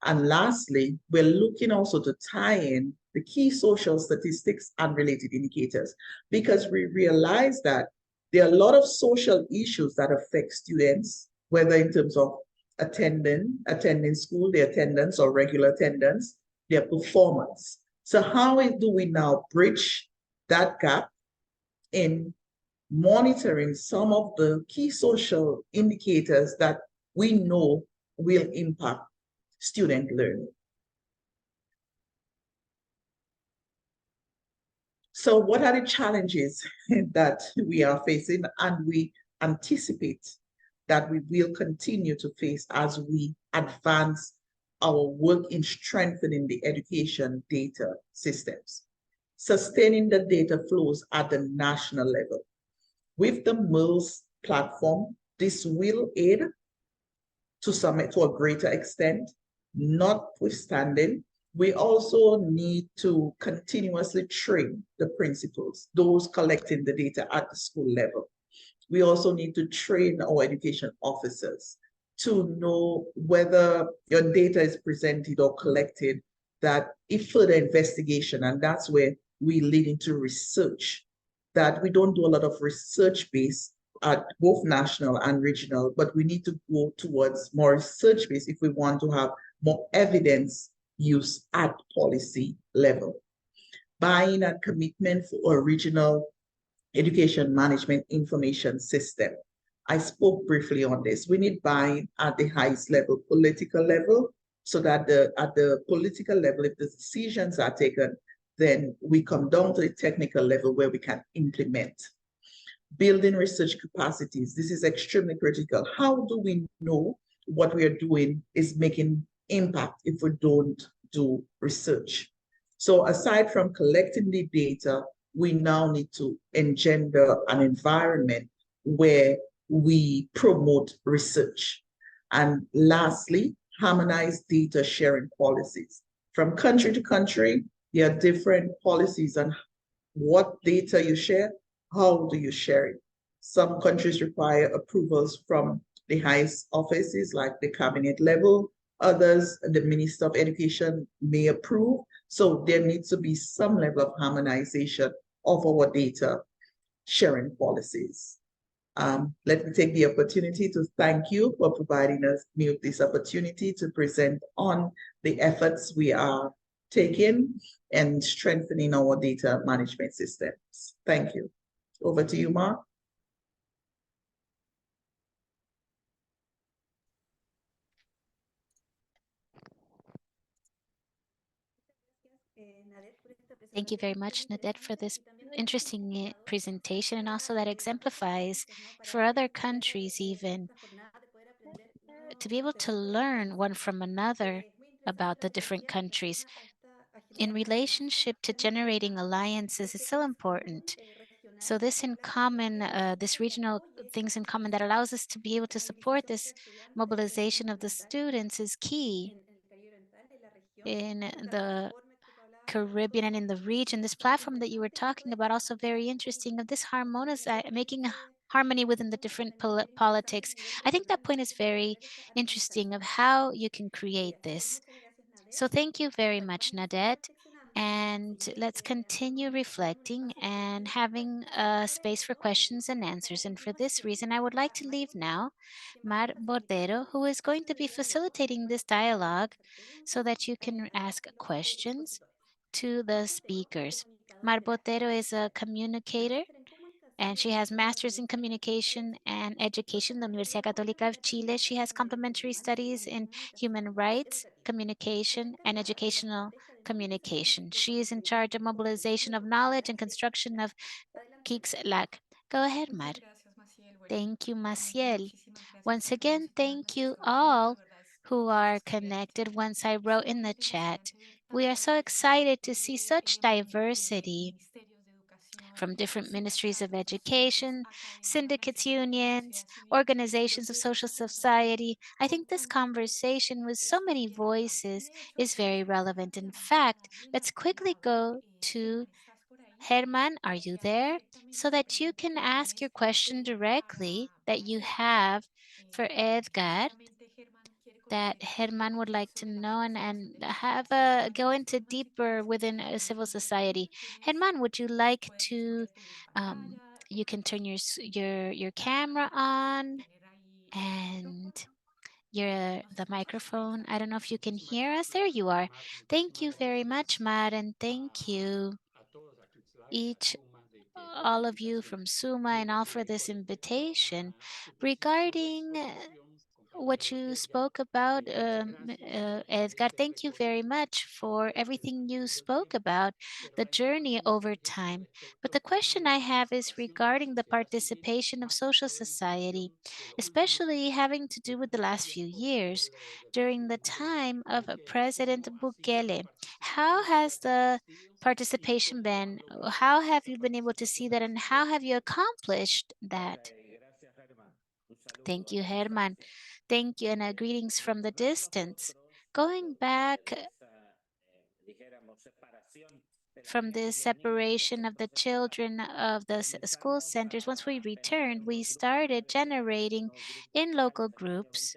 And lastly, we're looking also to tie in the key social statistics and related indicators, because we realize that there are a lot of social issues that affect students, whether in terms of attending school, their attendance or regular attendance, their performance. So how do we now bridge that gap in monitoring some of the key social indicators that we know will impact student learning? So what are the challenges that we are facing, and we anticipate that we will continue to face as we advance our work in strengthening the education data systems? Sustaining the data flows at the national level. With the MERLS platform, this will aid to a greater extent. Notwithstanding, we also need to continuously train the principals, those collecting the data at the school level. We also need to train our education officers to know whether your data is presented or collected, that if further investigation, and that's where we lead into research, that we don't do a lot of research-based at both national and regional, but we need to go towards more research-based if we want to have more evidence use at policy level. Buy-in and commitment for a regional education management information system. I spoke briefly on this. We need buy-in at the highest level, political level, so that at the political level, if the decisions are taken, then we come down to the technical level where we can implement. Building research capacities. This is extremely critical. How do we know what we are doing is making impact if we don't do research? So aside from collecting the data, we now need to engender an environment where we promote research. And lastly, harmonize data sharing policies. From country to country, there are different policies on what data you share, how do you share it. Some countries require approvals from the highest offices, like the cabinet level. Others, the Minister of Education may approve. So there needs to be some level of harmonization of our data sharing policies. Let me take the opportunity to thank you for providing me with this opportunity to present on the efforts we are taking and strengthening our data management systems. Thank you. Over to you, Mark.
Thank you very much, Nadette, for this interesting presentation, and also that exemplifies for other countries even to be able to learn one from another about the different countries. In relationship to generating alliances is so important. So this in common, this regional things in common that allows us to be able to support this mobilization of the students is key in the Caribbean and in the region. This platform that you were talking about, also very interesting, of this harmonious, making harmony within the different politics. I think that point is very interesting of how you can create this. So thank you very much, Nadette. And let's continue reflecting and having a space for questions and answers. And for this reason, I would like to leave now Mar Bordero, who is going to be facilitating this dialogue so that you can ask questions to the speakers. Mar Botero is a communicator and she has master's in communication and education, the Universidad Católica of Chile. She has complementary studies in human rights, communication, and educational communication. She is in charge of mobilization of knowledge and construction of KICS LAC. Go ahead, Mar. Thank you, Maciel. Once again, thank you all who are connected. Once I wrote in the chat, we are so excited to see such diversity from different ministries of education, syndicates, unions, organizations of social society. I think this conversation with so many voices is very relevant. In fact, let's quickly go to Herman, are you there? So that you can ask your question directly that you have for Édgar, that Herman would like to know and have a go into deeper within civil society. Herman, would you like to? You can turn your camera on and the microphone. I don't know if you can hear us. There you are. Thank you very much, Mar, and thank you all of you from SUMA and all for this invitation regarding what you spoke about, Edgar. Thank you very much for everything you spoke about, the journey over time. But the question I have is regarding the participation of social society, especially having to do with the last few years during the time of President Bukele. How has the participation been? How have you been able to see that, and how have you accomplished that? Thank you, Herman. Thank you, and greetings from the distance. Going back from the separation of the children of the school centers, once we returned, we started generating in local groups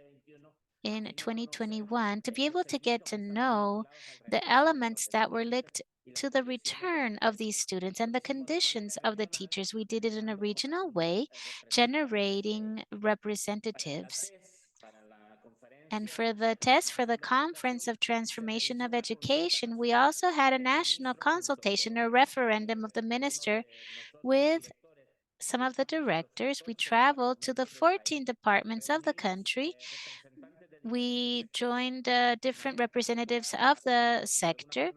in 2021 to be able to get to know the elements that were linked to the return of these students and the conditions of the teachers. We did it in a regional way, generating representatives. And for the test for the Conference of Transformation of Education, we also had a national consultation or referendum of the minister with some of the directors. We traveled to the 14 departments of the country. We joined different representatives of the sector,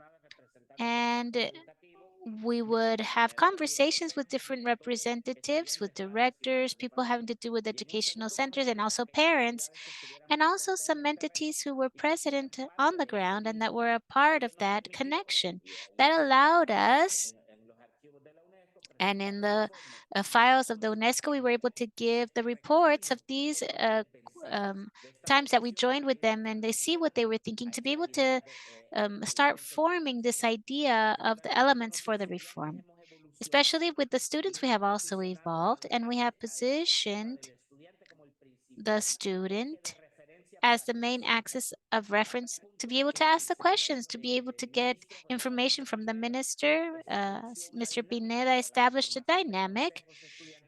and we would have conversations with different representatives, with directors, people having to do with educational centers, and also parents, and also some entities who were present on the ground and that were a part of that connection. That allowed us, and in the files of the UNESCO, we were able to give the reports of these times that we joined with them, and they see what they were thinking to be able to start forming this idea of the elements for the reform. Especially with the students, we have also evolved, and we have positioned the student as the main axis of reference to be able to ask the questions, to be able to get information from the minister. Mr. Pineda established a dynamic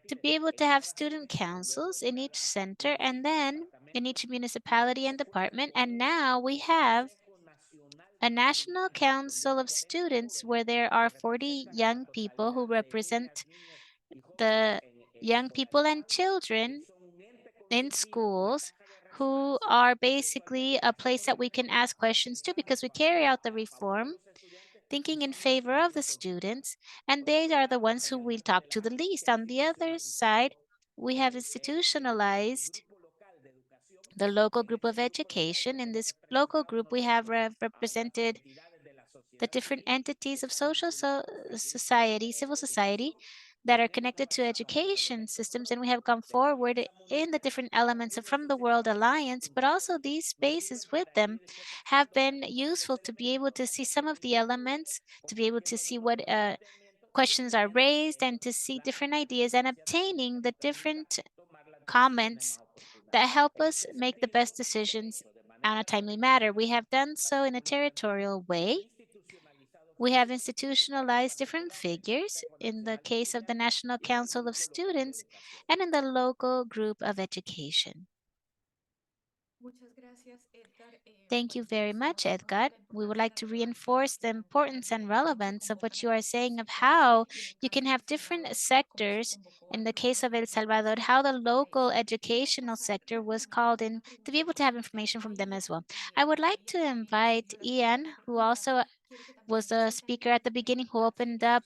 to be able to have student councils in each center and then in each municipality and department. And now we have a national council of students where there are 40 young people who represent the young people and children in schools, who are basically a place that we can ask questions to, because we carry out the reform thinking in favor of the students, and they are the ones who we talk to the least. On the other side, we have institutionalized the local group of education. In this local group, we have represented the different entities of society, civil society, that are connected to education systems, and we have gone forward in the different elements from the World Alliance, but also these spaces with them have been useful to be able to see some of the elements, to be able to see what questions are raised, and to see different ideas and obtaining the different comments that help us make the best decisions on a timely matter. We have done so in a territorial way. We have institutionalized different figures in the case of the National Council of Students and in the local group of education. Thank you very much, Édgar. We would like to reinforce the importance and relevance of what you are saying of how you can have different sectors. In the case of El Salvador, how the local educational sector was called in to be able to have information from them as well. I would like to invite Ian, who also was the speaker at the beginning, who opened up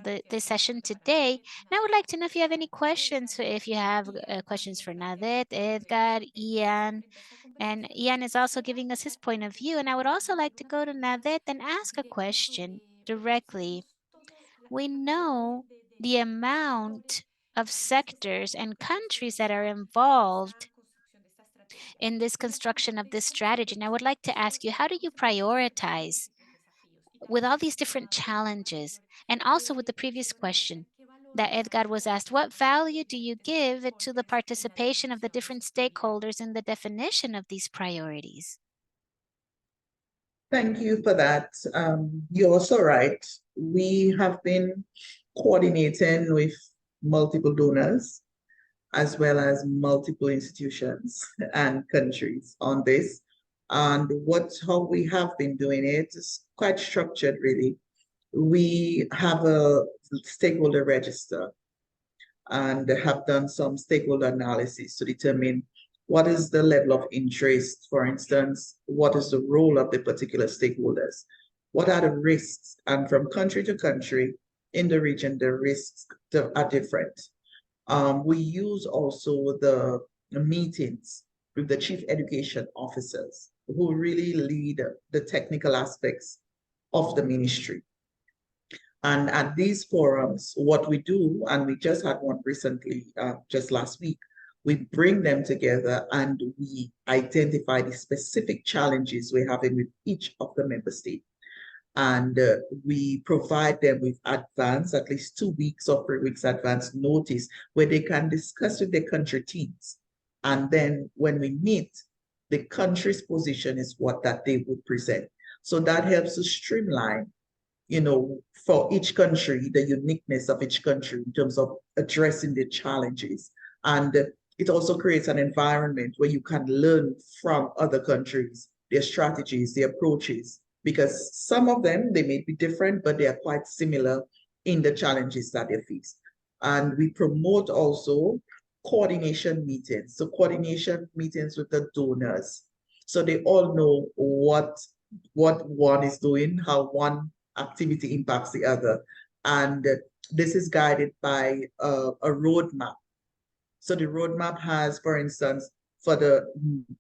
the session today. And I would like to know if you have any questions. So if you have questions for Nadet, Édgar, Ian, and Ian is also giving us his point of view. And I would also like to go to Nadet and ask a question directly. We know the amount of sectors and countries that are involved in this construction of this strategy. And I would like to ask you, how do you prioritize with all these different challenges? And also with the previous question that Édgar was asked, what value do you give to the participation of the different stakeholders in the definition of these priorities?
Thank you for that. You're also right. We have been coordinating with multiple donors as well as multiple institutions and countries on this. And how we have been doing it is quite structured, really. We have a stakeholder register and have done some stakeholder analysis to determine what is the level of interest, for instance, what is the role of the particular stakeholders, what are the risks, and from country to country in the region, the risks are different. We use also the meetings with the chief education officers who really lead the technical aspects of the ministry. And at these forums, what we do, and we just had one recently, just last week, we bring them together and we identify the specific challenges we're having with each of the member states. And we provide them with advance, at least 2 weeks or 3 weeks advance notice, where they can discuss with their country teams. And then when we meet, the country's position is what that they would present. So that helps to streamline, you know, for each country, the uniqueness of each country in terms of addressing the challenges. And it also creates an environment where you can learn from other countries, their strategies, their approaches, because some of them, they may be different, but they are quite similar in the challenges that they face. And we promote also coordination meetings. So coordination meetings with the donors. So they all know what one is doing, how one activity impacts the other. And this is guided by a roadmap. So the roadmap has, for instance, for the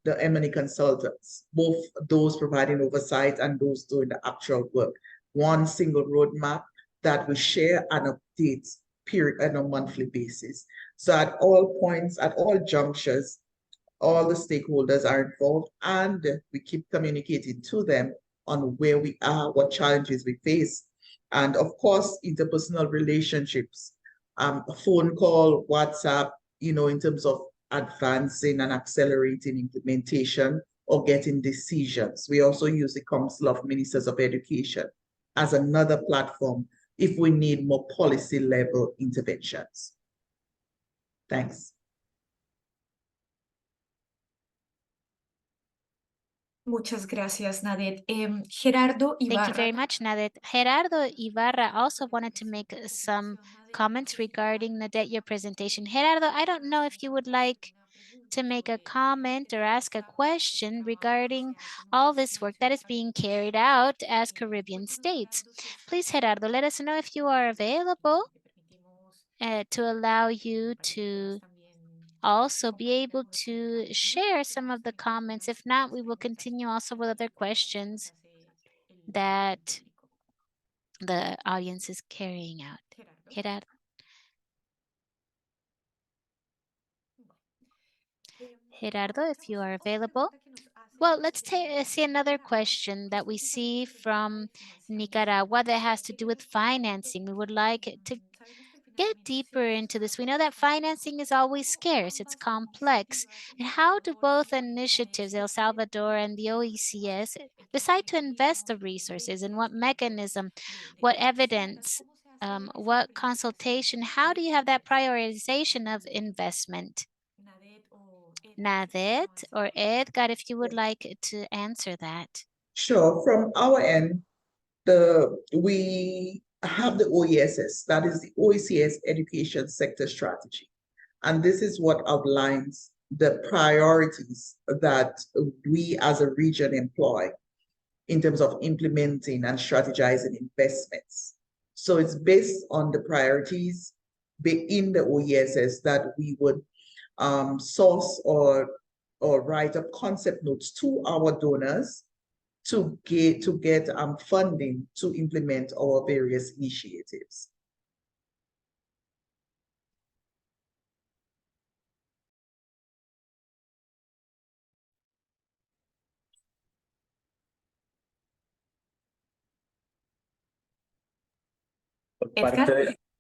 M&A consultants, both those providing oversight and those doing the actual work, one single roadmap that we share and update period on a monthly basis. So at all points, at all junctures, all the stakeholders are involved, and we keep communicating to them on where we are, what challenges we face. And of course, interpersonal relationships, a phone call, WhatsApp, you know, in terms of advancing and accelerating implementation or getting decisions. We also use the Council of Ministers of Education as another platform if we need more policy level interventions. Thanks.
Muchas gracias, Nadet. Gerardo
Thank you
Ibarra.
very much, Nadet. Gerardo Ibarra also wanted to make some comments regarding Nadet, your presentation. Gerardo, I don't know if you would like to make a comment or ask a question regarding all this work that is being carried out as Caribbean states. Please, Gerardo, let us know if you are available to allow you to also be able to share some of the comments. If not, we will continue also with other questions that the audience is carrying out. Gerardo. Gerardo, if you are available. Well, let's see another question that we see from Nicaragua that has to do with financing. We would like to get deeper into this. We know that financing is always scarce, it's complex. And how do both initiatives, El Salvador and the OECS, decide to invest the resources? And what mechanism, what evidence, what consultation? How do you have that prioritization of investment? Nadet or Édgar, if you would like to answer that.
Sure. From our end, we have the OESS, that is the OECS Education Sector Strategy. And this is what outlines the priorities that we as a region employ in terms of implementing and strategizing investments. So it's based on the priorities in the OESS that we would source or write up concept notes to our donors to get funding to implement our various initiatives.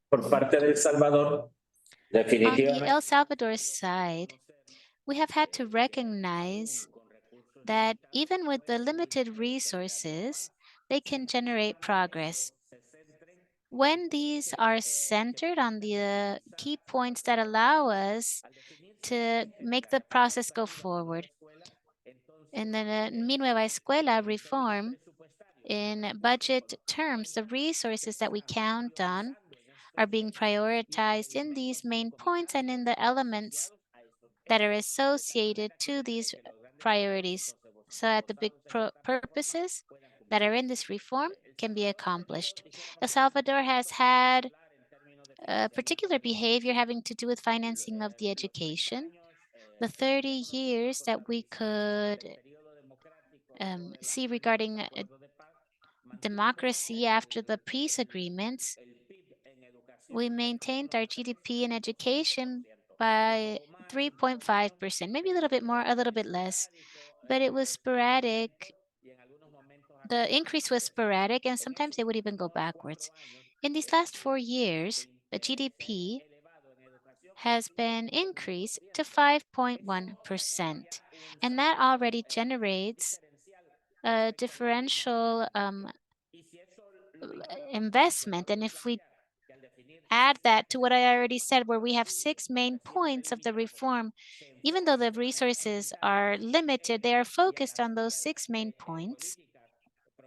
Por parte de El Salvador,
On the
definitivamente.
El Salvador side, we have had to recognize that even with the limited resources, they can generate progress. When these are centered on the key points that allow us to make the process go forward. In the Mi Nueva Escuela reform, in budget terms, the resources that we count on are being prioritized in these main points and in the elements that are associated to these priorities, so that the big purposes that are in this reform can be accomplished. El Salvador has had a particular behavior having to do with financing of the education. The 30 years that we could see regarding democracy after the peace agreements, we maintained our GDP in education by 3.5%, maybe a little bit more, a little bit less, but it was sporadic. The increase was sporadic, and sometimes they would even go backwards. In these last 4 years, the GDP has been increased to 5.1%, and that already generates a differential investment. And if we add that to what I already said, where we have 6 main points of the reform, even though the resources are limited, they are focused on those 6 main points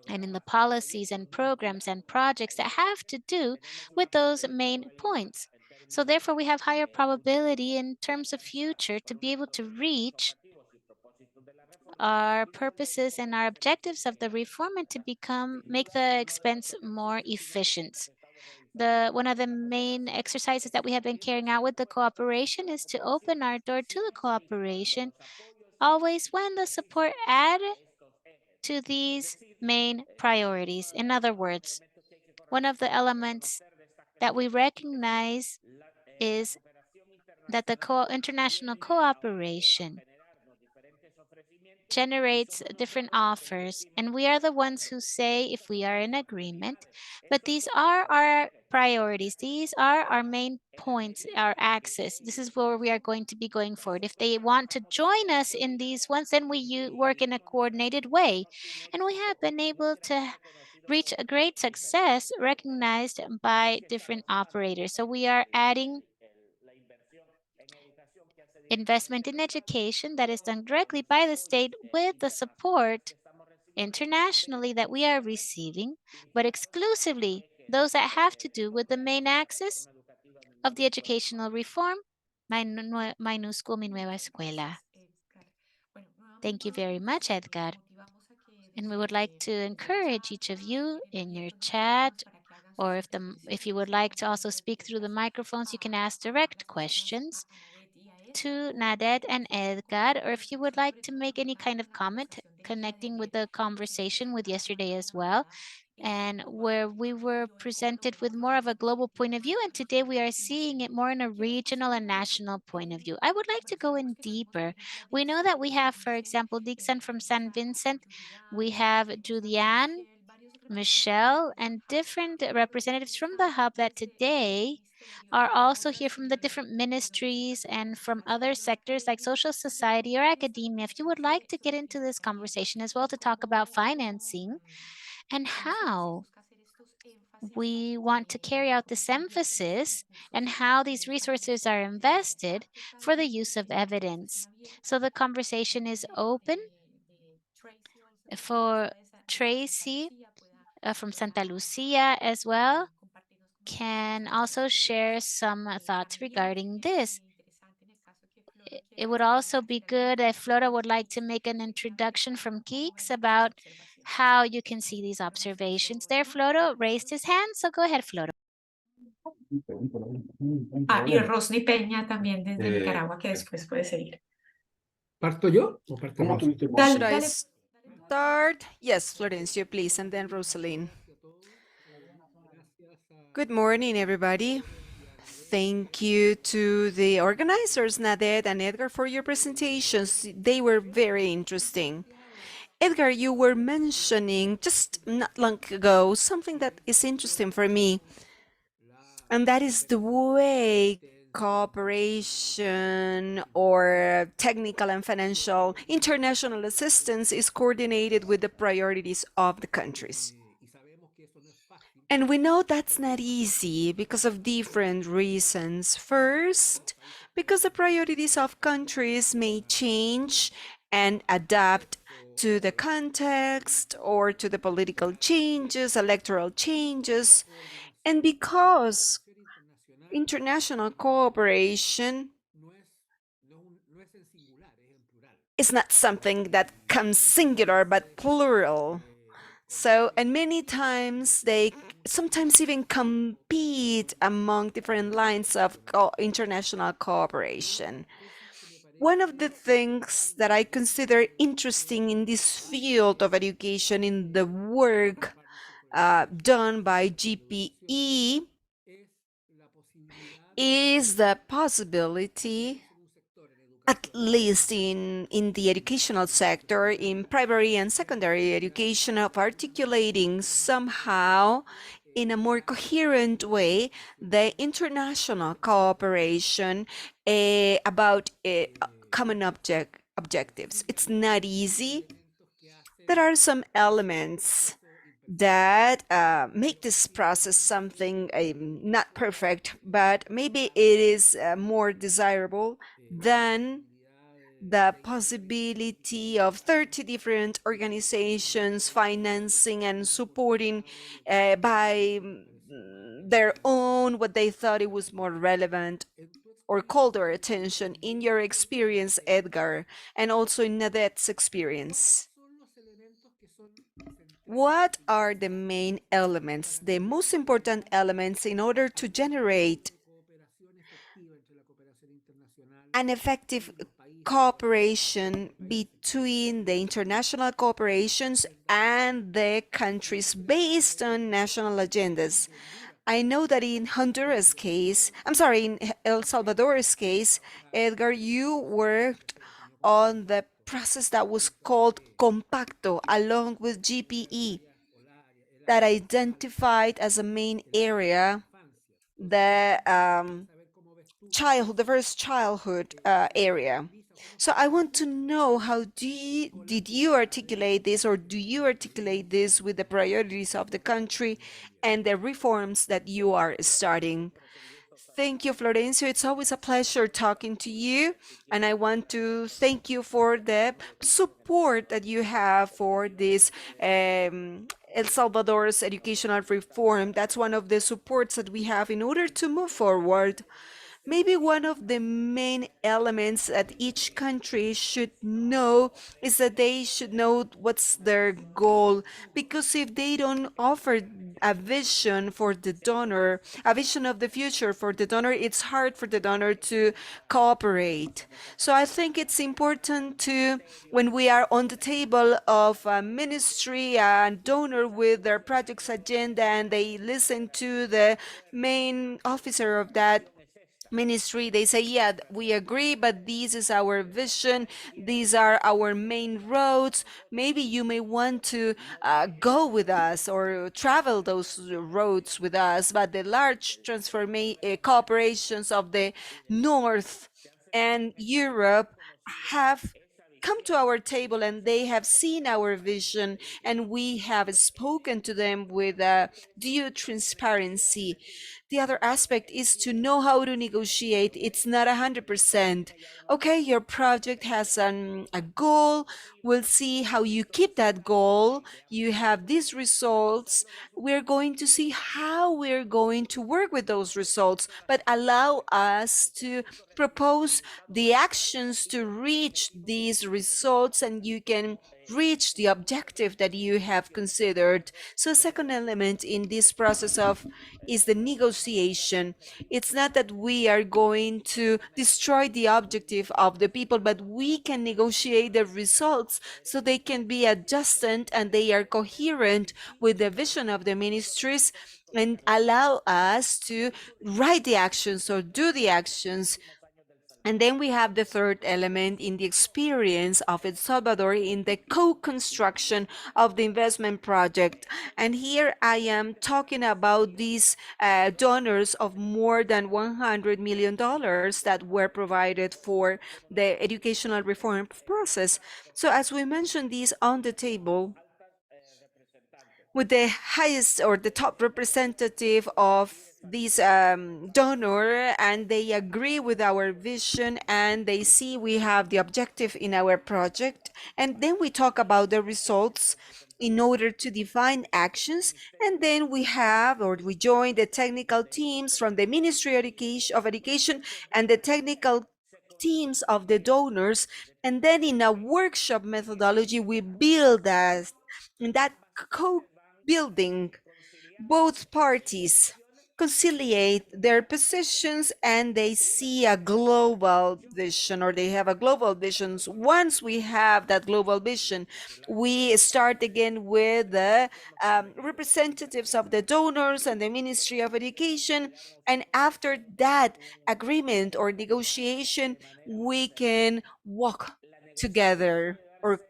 and in the policies and programs and projects that have to do with those main points. So therefore, we have higher probability in terms of future to be able to reach our purposes and our objectives of the reform and to make the expense more efficient. One of the main exercises that we have been carrying out with the cooperation is to open our door to the cooperation always when the support add to these main priorities. In other words, one of the elements that we recognize is that the international cooperation generates different offers, and we are the ones who say if we are in agreement. But these are our priorities. These are our main points, our axis. This is where we are going to be going forward. If they want to join us in these ones, then we work in a coordinated way. And we have been able to reach a great success recognized by different operators. So we are adding investment in education that is done directly by the state with the support internationally that we are receiving, but exclusively those that have to do with the main axis of the educational reform, My New School, Mi Nueva Escuela. Thank you very much, Édgar. And we would like to encourage each of you in your chat, or if you would like to also speak through the microphones, you can ask direct questions to Nadet and Édgar, or if you would like to make any kind of comment connecting with the conversation with yesterday as well, and where we were presented with more of a global point of view, and today we are seeing it more in a regional and national point of view. I would like to go in deeper. We know that we have, for example, Dixon from San Vincent, we have Julianne, Michelle, and different representatives from the hub that today are also here from the different ministries and from other sectors like social society or academia. If you would like to get into this conversation as well to talk about financing and how we want to carry out this emphasis and how these resources are invested for the use of evidence. So the conversation is open for Tracy from Santa Lucia as well can also share some thoughts regarding this. It would also be good if Flora would like to make an introduction from Geeks about how you can see these observations. There, Flora raised his hand, so go ahead, Flora.
Y Rosny Peña también desde Nicaragua, que después puede seguir.
¿Parto yo o parte Rosy?
Should I start? Yes, Florencio, please, and then Rosalind. Good morning, everybody. Thank you to the organizers, Nadet and Édgar, for your presentations. They were very interesting. Édgar, you were mentioning just not long ago something that is interesting for me, and that is the way cooperation or technical and financial international assistance is coordinated with the priorities of the countries. And we know that's not easy because of different reasons. First, because the priorities of countries may change and adapt to the context or to the political changes, electoral changes, and because international cooperation is not something that comes singular but plural. So, and many times they sometimes even compete among different lines of international cooperation. One of the things that I consider interesting in this field of education, in the work done by GPE, is the possibility, at least in the educational sector, in primary and secondary education, of articulating somehow in a more coherent way the international cooperation about common objectives. It's not easy. There are some elements that make this process something not perfect, but maybe it is more desirable than the possibility of 30 different organizations financing and supporting by their own what they thought it was more relevant or called their attention. In your experience, Édgar, and also in Nadet's experience, what are the main elements, the most important elements in order to generate an effective cooperation between the international corporations and the countries based on national agendas? I know that in Honduras case, in El Salvador's case, Édgar, you worked on the process that was called Compacto, along with GPE, that identified as a main area the the first childhood area. So I want to know, how did you articulate this, or do you articulate this with the priorities of the country and the reforms that you are starting? Thank you, Florencio. It's always a pleasure talking to you. And I want to thank you for the support that you have for this El Salvador's educational reform. That's one of the supports that we have in order to move forward. Maybe one of the main elements that each country should know is that they should know what's their goal, because if they don't offer a vision for the donor, a vision of the future for the donor, it's hard for the donor to cooperate. So I think it's important to, when we are on the table of a ministry and donor with their project's agenda, and they listen to the main officer of that ministry, they say, yeah, we agree, but this is our vision, these are our main roads, maybe you may want to go with us or travel those roads with us. But the large corporations of the North and Europe have come to our table, and they have seen our vision, and we have spoken to them with due transparency. The other aspect is to know how to negotiate. It's not 100%. Okay, your project has a goal. We'll see how you keep that goal. You have these results. We're going to see how we're going to work with those results, but allow us to propose the actions to reach these results, and you can reach the objective that you have considered. So a second element in this process is the negotiation. It's not that we are going to destroy the objective of the people, but we can negotiate the results so they can be adjusted and they are coherent with the vision of the ministries, and allow us to write the actions or do the actions. And then we have the third element in the experience of El Salvador in the co-construction of the investment project. And here I am talking about these donors of more than $100 million that were provided for the educational reform process. So as we mentioned this on the table, with the highest or the top representative of this donor, and they agree with our vision, and they see we have the objective in our project, and then we talk about the results in order to define actions. And then we join the technical teams from the Ministry of Education and the technical teams of the donors, and then in a workshop methodology we build that. In that co-building, both parties conciliate their positions, and they see a global vision, or they have a global vision. Once we have that global vision, we start again with the representatives of the donors and the Ministry of Education, and after that agreement or negotiation, we can walk together or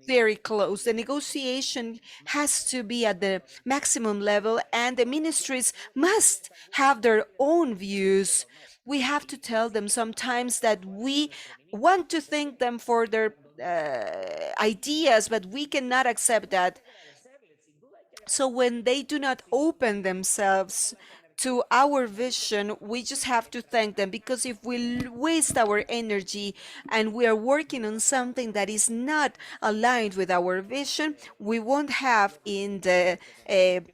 very close. The negotiation has to be at the maximum level, and the ministries must have their own views. We have to tell them sometimes that we want to thank them for their ideas, but we cannot accept that. So when they do not open themselves to our vision, we just have to thank them, because if we waste our energy and we are working on something that is not aligned with our vision, we won't have in the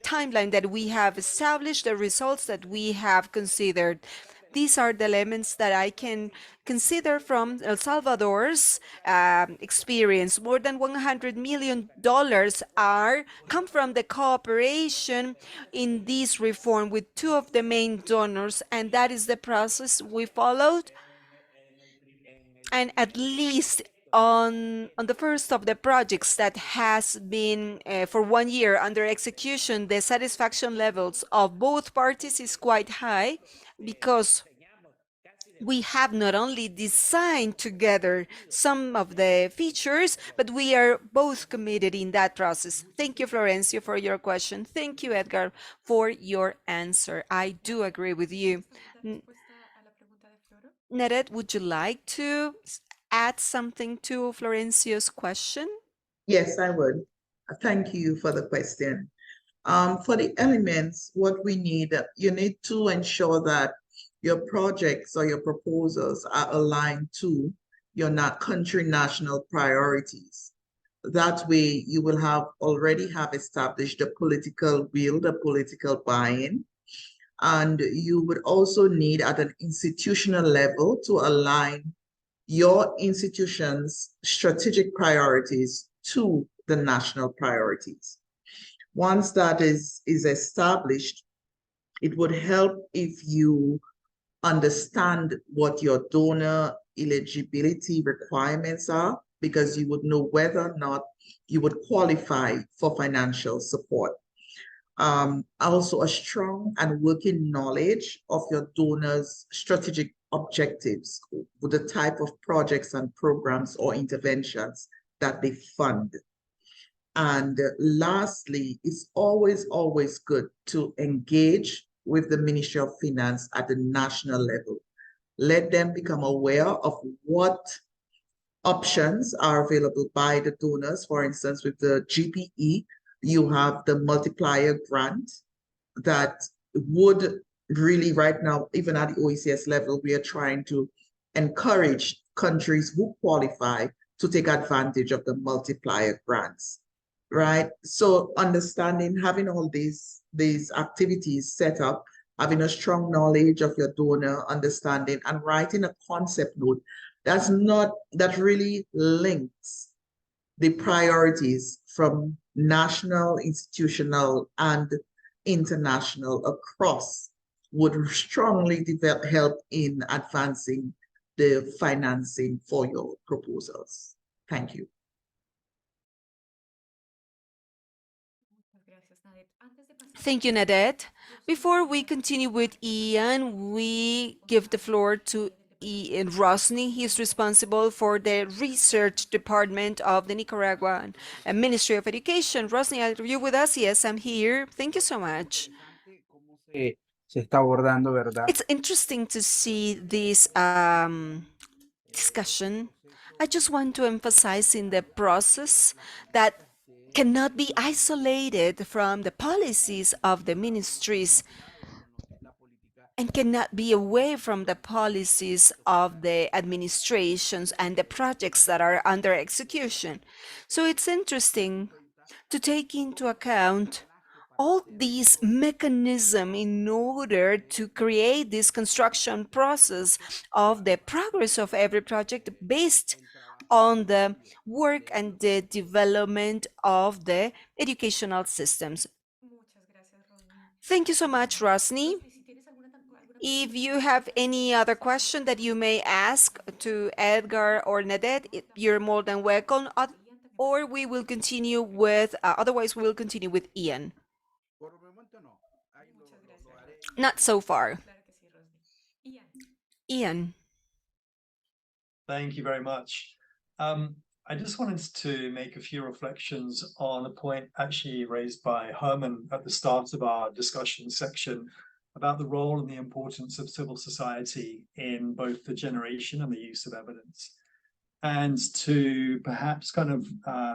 timeline that we have established the results that we have considered. These are the elements that I can consider from El Salvador's experience. More than $100 million come from the cooperation in this reform with two of the main donors, and that is the process we followed. And at least on the first of the projects that has been for 1 year under execution, the satisfaction levels of both parties is quite high, because we have not only designed together some of the features, but we are both committed in that process. Thank you, Florencio, for your question. Thank you, Édgar, for your answer. I do agree with you. Neret, would you like to add something to Florencio's question?
Yes, I would. Thank you for the question. For the elements, what we need, you need to ensure that your projects or your proposals are aligned to your country national priorities. That way, you will already have established the political will, the political buy-in, and you would also need at an institutional level to align your institution's strategic priorities to the national priorities. Once that is established, it would help if you understand what your donor eligibility requirements are, because you would know whether or not you would qualify for financial support. Also, a strong and working knowledge of your donors' strategic objectives with the type of projects and programs or interventions that they fund. And lastly, it's always good to engage with the Ministry of Finance at the national level. Let them become aware of what options are available by the donors. For instance, with the GPE, you have the multiplier grant that would really, right now, even at the OECS level, we are trying to encourage countries who qualify to take advantage of the multiplier grants, right? So having all these activities set up, having a strong knowledge of your donor, understanding, and writing a concept note that really links the priorities from national, institutional, and international across would strongly help in advancing the financing for your proposals. Thank you.
Thank you, Nadette. Before we continue with Ian, we give the floor to Ian Rosny. He is responsible for the research department of the Nicaraguan Ministry of Education. Rosny, are you with us? Yes, I'm here. Thank you so much. It's interesting to see this discussion. I just want to emphasize in the process that cannot be isolated from the policies of the ministries and cannot be away from the policies of the administrations and the projects that are under execution. So it's interesting to take into account all these mechanisms in order to create this construction process of the progress of every project based on the work and the development of the educational systems. Thank you so much, Rosny. If you have any other question that you may ask to Édgar or Nadette, you're more than welcome, or we will continue with, otherwise we will continue with Ian. Not so far. Ian.
Thank you very much. I just wanted to make a few reflections on a point actually raised by Herman at the start of our discussion section about the role and the importance of civil society in both the generation and the use of evidence. And to perhaps kind of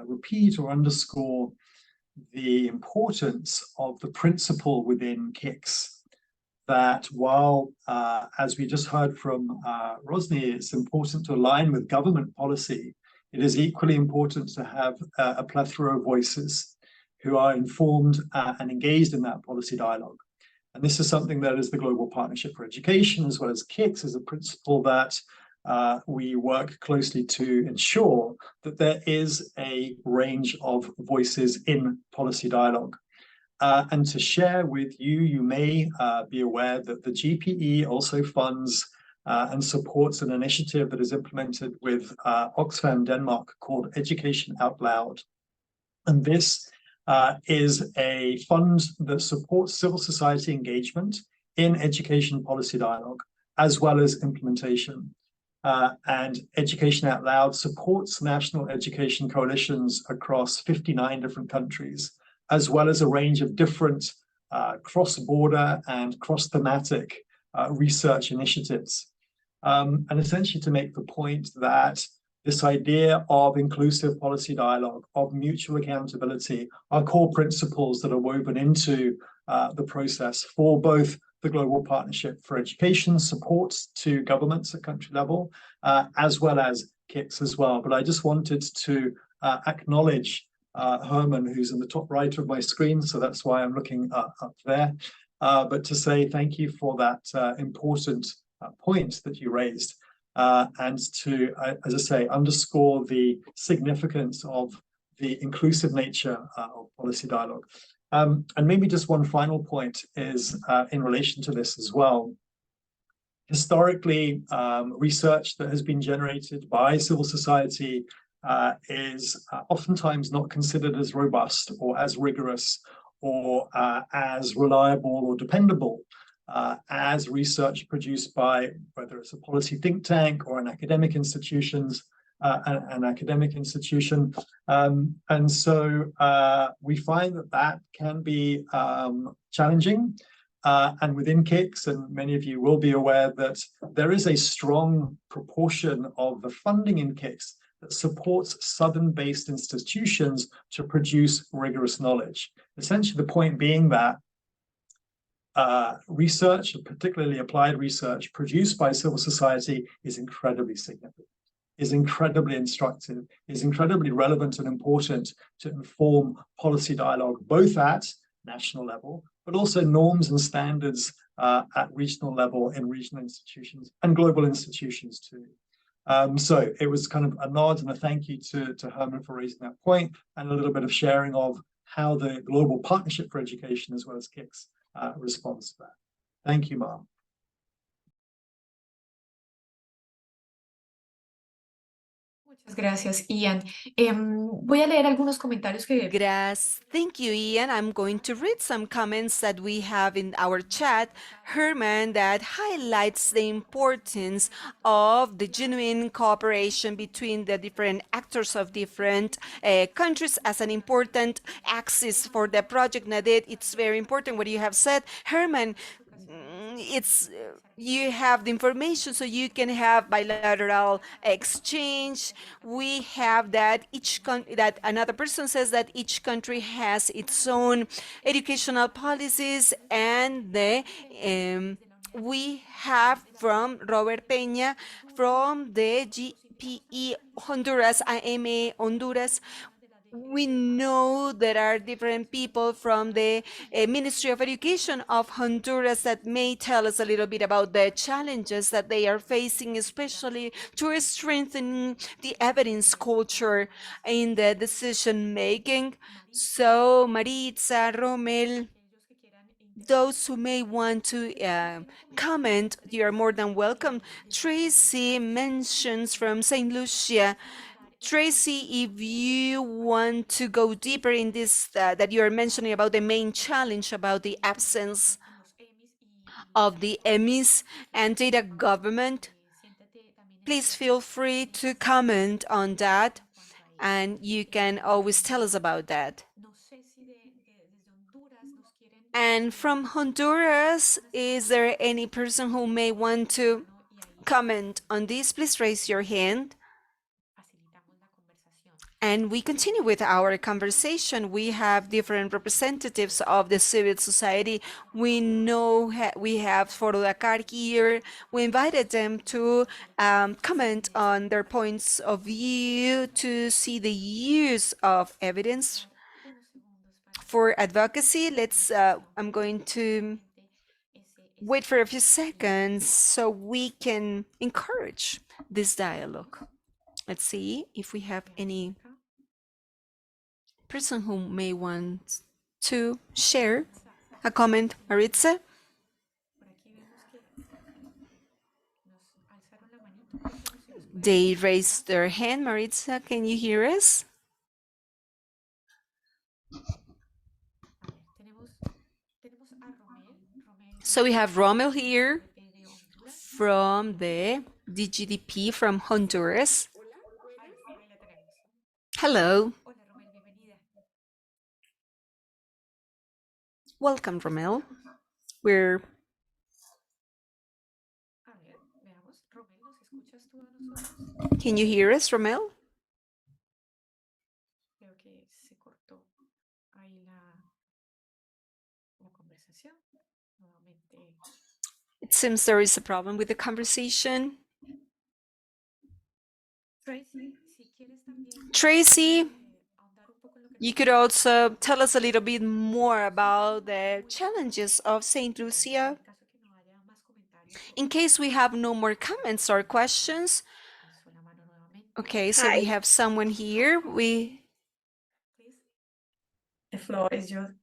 repeat or underscore the importance of the principle within KICS, that while, as we just heard from Rosny, it's important to align with government policy, it is equally important to have a plethora of voices who are informed and engaged in that policy dialogue. And this is something that is the Global Partnership for Education, as well as KICS, is a principle that we work closely to ensure that there is a range of voices in policy dialogue. And to share with you, you may be aware that the GPE also funds and supports an initiative that is implemented with Oxfam Denmark called Education Out Loud. And this is a fund that supports civil society engagement in education policy dialogue. as well as implementation. And Education Out Loud supports national education coalitions across 59 different countries, as well as a range of different cross-border and cross-thematic research initiatives. And essentially to make the point that this idea of inclusive policy dialogue, of mutual accountability, are core principles that are woven into the process for both the Global Partnership for Education supports to governments at country level, as well as KICS as well. But I just wanted to acknowledge Herman, who's in the top right of my screen, so that's why I'm looking up there, but to say thank you for that important point that you raised, and to, as I say, underscore the significance of the inclusive nature of policy dialogue. And maybe just one final point is in relation to this as well. Historically, research that has been generated by civil society is oftentimes not considered as robust or as rigorous or as reliable or dependable as research produced by whether it's a policy think tank or an academic institution. And so we find that can be challenging. And within KICS, and many of you will be aware that there is a strong proportion of the funding in KICS that supports Southern-based institutions to produce rigorous knowledge. Essentially, the point being that research, particularly applied research, produced by civil society is incredibly significant, is incredibly instructive, is incredibly relevant and important to inform policy dialogue, both at national level, but also norms and standards at regional level in regional institutions and global institutions too. So it was kind of a nod and a thank you to Herman for raising that point, and a little bit of sharing of how the Global Partnership for Education as well as KICS responds to that. Thank you, Ma'am.
Muchas gracias, Ian. Voy a leer algunos comentarios que...
Thank you, Ian. I'm going to read some comments that we have in our chat. Herman, that highlights the importance of the genuine cooperation between the different actors of different countries as an important axis for the project. Nadet, it's very important what you have said. Herman, it's you have the information so you can have bilateral exchange. We have that that another person says that each country has its own educational policies, and we have from Robert Peña from the GPE Honduras, AMA Honduras. We know there are different people from the Ministry of Education of Honduras that may tell us a little bit about the challenges that they are facing, especially to strengthen the evidence culture in the decision making. So Maritza, Romel, those who may want to comment, you are more than welcome. Tracy mentions from St. Lucia. Tracy, if you want to go deeper in this, that you are mentioning about the main challenge about the absence of the EMIs and data government, please feel free to comment on that, and you can always tell us about that. And from Honduras, is there any person who may want to comment on this? Please raise your hand. And we continue with our conversation. We have different representatives of the civil society. We know we have Foro Dakar here. We invited them to comment on their points of view to see the use of evidence for advocacy. I'm going to wait for a few seconds so we can encourage this dialogue. Let's see if we have any person who may want to share a comment. Maritza? They raised their hand. Maritza, can you hear us? So we have Rommel here from the DGDP from Honduras.
Ahí la tenemos.
Hello.
Hola, Romel, bienvenida.
Welcome, Romel. We're
A ver, veamos. Romel, ¿nos escuchas tú a nosotros?
Can you hear us, Romel?
Creo que se cortó ahí la conversación. Nuevamente.
It seems there is a problem with the conversation.
Tracy, si quieres también
Tracy,
ahondar un poco en lo que
you could also tell us a little bit more about the challenges of St. Lucia.
en caso que no haya más comentarios.
In case we have no more comments or questions.
Alzó la mano nuevamente.
Okay, so we have someone here.
Please. The floor is yours.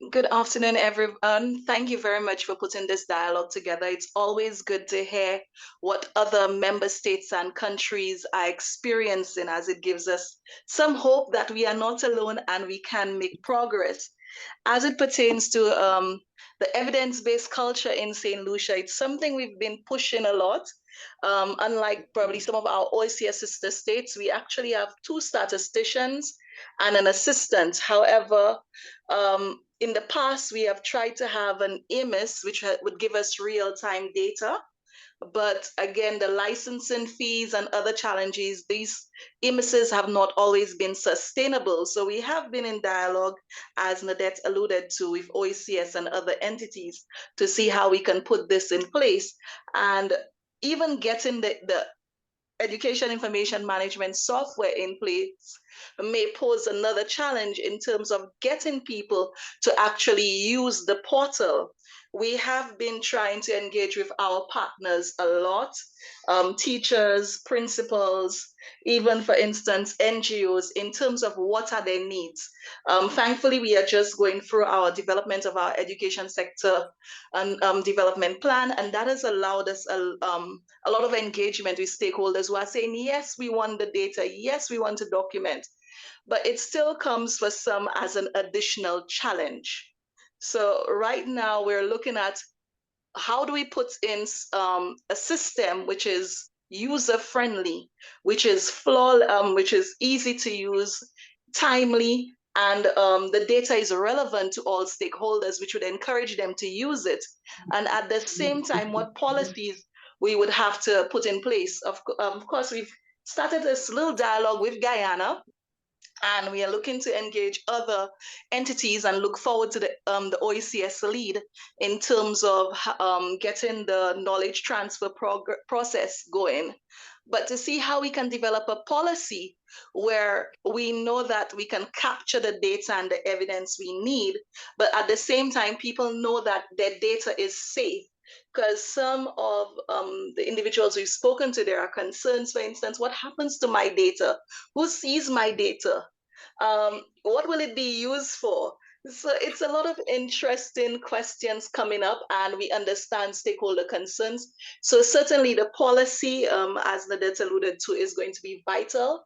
Good afternoon, everyone. Thank you very much for putting this dialogue together. It's always good to hear what other member states and countries are experiencing, as it gives us some hope that we are not alone and we can make progress. As it pertains to the evidence-based culture in St. Lucia, it's something we've been pushing a lot. Unlike probably some of our OECS sister states, we actually have 2 statisticians and an assistant. However, in the past, we have tried to have an EMIS, which would give us real-time data. But again, the licensing fees and other challenges, these EMISs have not always been sustainable. So we have been in dialogue, as Nadette alluded to, with OECS and other entities to see how we can put this in place. And even getting the education information management software in place may pose another challenge in terms of getting people to actually use the portal. We have been trying to engage with our partners a lot, teachers, principals, even for instance, NGOs, in terms of what are their needs. Thankfully, we are just going through our development of our education sector and development plan, and that has allowed us a lot of engagement with stakeholders who are saying, yes, we want the data, yes, we want to document, but it still comes for some as an additional challenge. So right now we're looking at how do we put in a system which is user-friendly, which is which is easy to use, timely, and the data is relevant to all stakeholders, which would encourage them to use it. And at the same time, what policies we would have to put in place. Of course, we've started this little dialogue with Guyana, and we are looking to engage other entities and look forward to the OECS lead in terms of getting the knowledge transfer process going. But to see how we can develop a policy where we know that we can capture the data and the evidence we need, but at the same time, people know that their data is safe. Because some of the individuals we've spoken to, there are concerns, for instance, what happens to my data? Who sees my data? What will it be used for? So it's a lot of interesting questions coming up, and we understand stakeholder concerns. So certainly the policy, as Nadette alluded to, is going to be vital.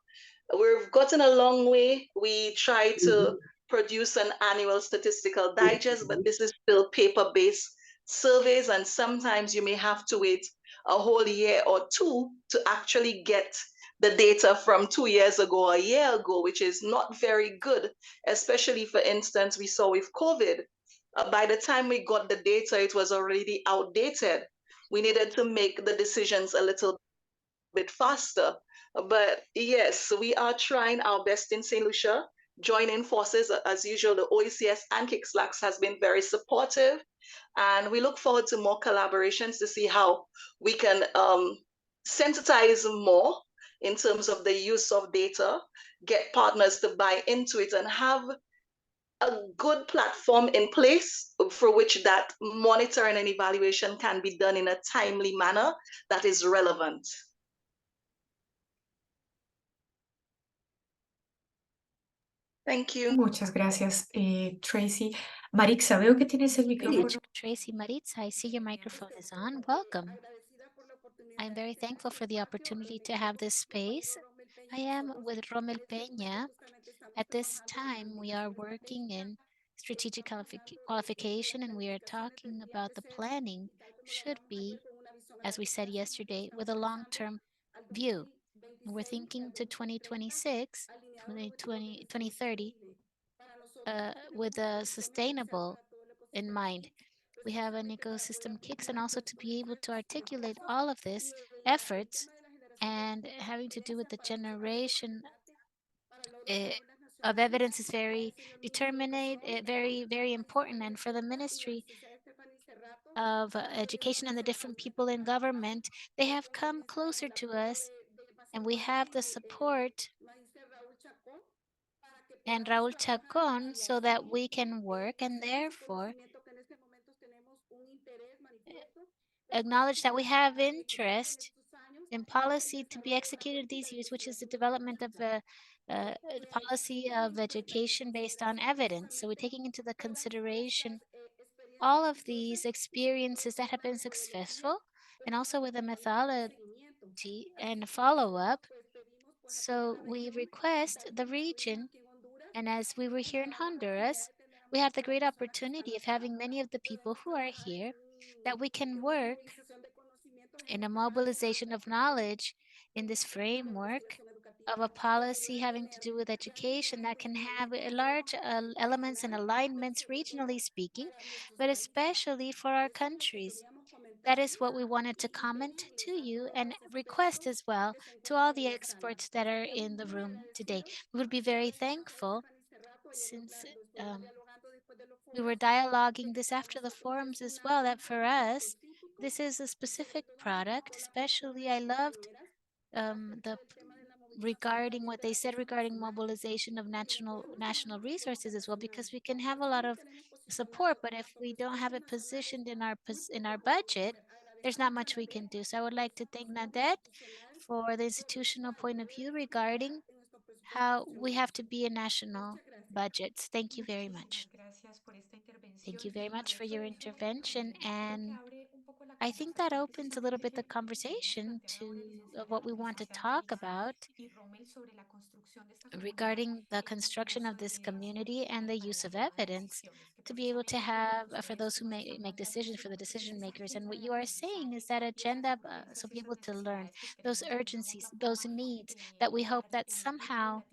We've gotten a long way. We try to produce an annual statistical digest, but this is still paper-based surveys, and sometimes you may have to wait a whole year or 2 to actually get the data from 2 years ago, a year ago, which is not very good, especially for instance, we saw with COVID. By the time we got the data, it was already outdated. We needed to make the decisions a little bit faster. But yes, we are trying our best in St. Lucia, joining forces. As usual, the OECS and Kickslacks has been very supportive. And we look forward to more collaborations to see how we can sensitize more in terms of the use of data, get partners to buy into it, and have a good platform in place for which that monitoring and evaluation can be done in a timely manner that is relevant. Thank you.
Muchas gracias, Tracy. Marixa, veo que tienes el micrófono.
Tracy Maritza, I see your microphone is on. Welcome. I'm very thankful for the opportunity to have this space. I am with Romel Peña. At this time, we are working in strategic qualification, and we are talking about the planning should be, as we said yesterday, with a long-term view. We're thinking to 2026, 2030, with a sustainable in mind. We have an ecosystem kicks, and also to be able to articulate all of this efforts and having to do with the generation of evidence is very determinate, very important. And for the Ministry of Education and the different people in government, they have come closer to us, and we have the support and Raúl Chacón so that we can work, and therefore acknowledge that we have interest in policy to be executed these years, which is the development of a policy of education based on evidence. So we're taking into the consideration all of these experiences that have been successful, and also with a methodology and follow-up. So we request the region, and as we were here in Honduras, we have the great opportunity of having many of the people who are here, that we can work in a mobilization of knowledge in this framework of a policy having to do with education that can have large elements and alignments, regionally speaking, but especially for our countries. That is what we wanted to comment to you and request as well to all the experts that are in the room today. We would be very thankful, since we were dialoguing this after the forums as well, that for us, this is a specific product. Especially, I loved regarding what they said regarding mobilization of national resources as well, because we can have a lot of support, but if we don't have it positioned in our budget, there's not much we can do. So I would like to thank Nadette for the institutional point of view regarding how we have to be in national budgets. Thank you very much. Thank you very much for your intervention. And I think that opens a little bit the conversation to what we want to talk about regarding the construction of this community and the use of evidence to be able to have, for those who make decisions, for the decision makers. And what you are saying is that agenda, so be able to learn those urgencies, those needs, that we hope that somehow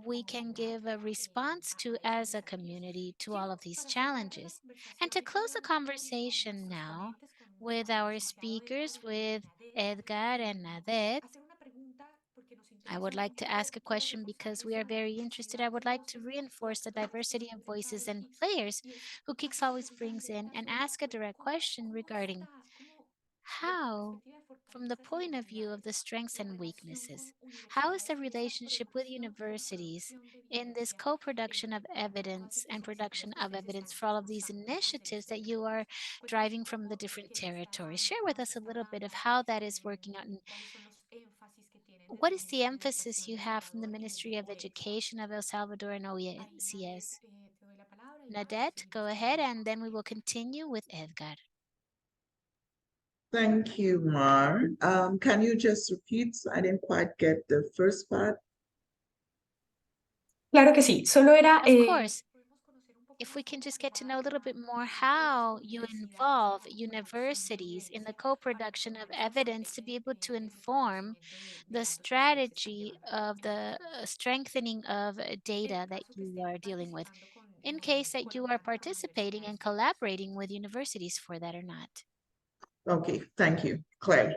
we can give a response to as a community to all of these challenges. And to close the conversation now with our speakers, with Édgar and Nadette, I would like to ask a question because we are very interested. I would like to reinforce the diversity of voices and players who Kicks always brings in, and ask a direct question regarding how, from the point of view of the strengths and weaknesses, how is the relationship with universities in this co-production of evidence and production of evidence for all of these initiatives that you are driving from the different territories? Share with us a little bit of how that is working out, and what is the emphasis you have from the Ministry of Education of El Salvador and OECS? Nadette, go ahead, and then we will continue with Édgar.
Thank you, Mar. Can you just repeat? I didn't quite get the first part.
Claro que sí, solo era
Of course. If we can just get to know a little bit more how you involve universities in the co-production of evidence to be able to inform the strategy of the strengthening of data that you are dealing with, in case that you are participating and collaborating with universities for that or not.
Okay, thank you, Claire.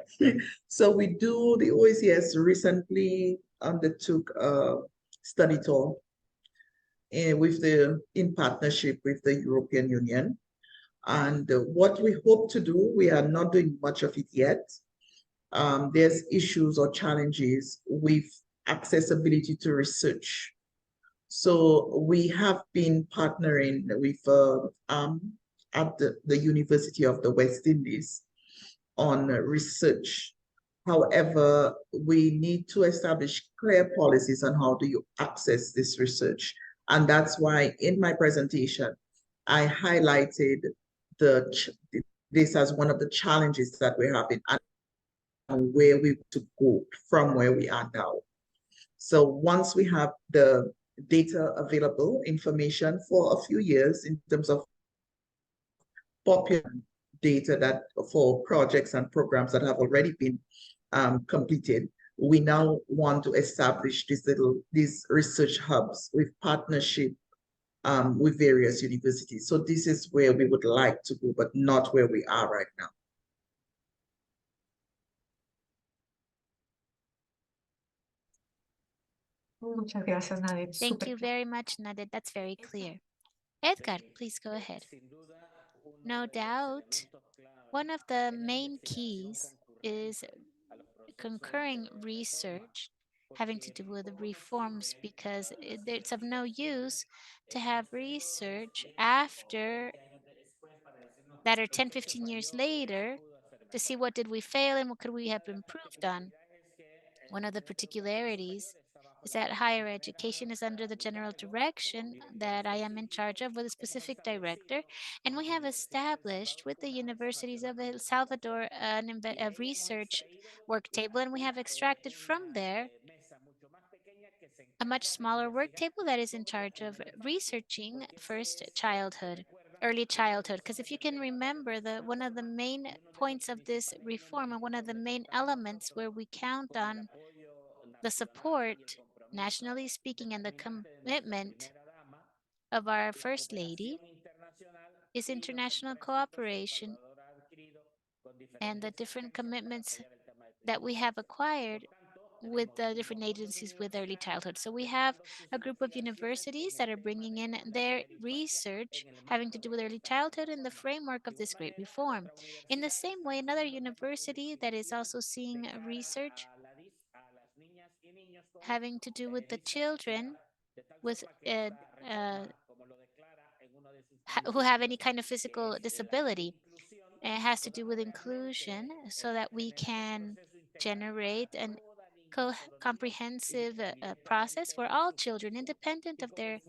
So the OECS recently undertook a study tour in partnership with the European Union. And what we hope to do, we are not doing much of it yet. There's issues or challenges with accessibility to research. So we have been partnering with at the University of the West Indies on research. However, we need to establish clear policies on how do you access this research. And that's why in my presentation, I highlighted this as one of the challenges that we're having and where we to go from where we are now. So once we have the data available, information for a few years in terms of population, data that for projects and programs that have already been completed. We now want to establish these research hubs with partnership with various universities. So this is where we would like to go, but not where we are right now.
Muchas gracias, Nadet.
Thank
Súper
you
claro.
very much, Nadet. That's very clear. Édgar, please go ahead. No doubt, one of the main keys is concurring research having to do with reforms, because it's of no use to have research after that are 10, 15 years later to see what did we fail and what could we have improved on. One of the particularities is that higher education is under the general direction that I am in charge of with a specific director, and we have established with the universities of El Salvador a research work table, and we have extracted from there a much smaller work table that is in charge of researching early childhood. Because if you can remember, one of the main points of this reform and one of the main elements where we count on the support, nationally speaking, and the commitment of our First Lady is international cooperation and the different commitments that we have acquired with the different agencies with early childhood. So we have a group of universities that are bringing in their research having to do with early childhood in the framework of this great reform. In the same way, another university that is also seeing research having to do with the children with who have any kind of physical disability. It has to do with inclusion so that we can generate a comprehensive process for all children, independent of their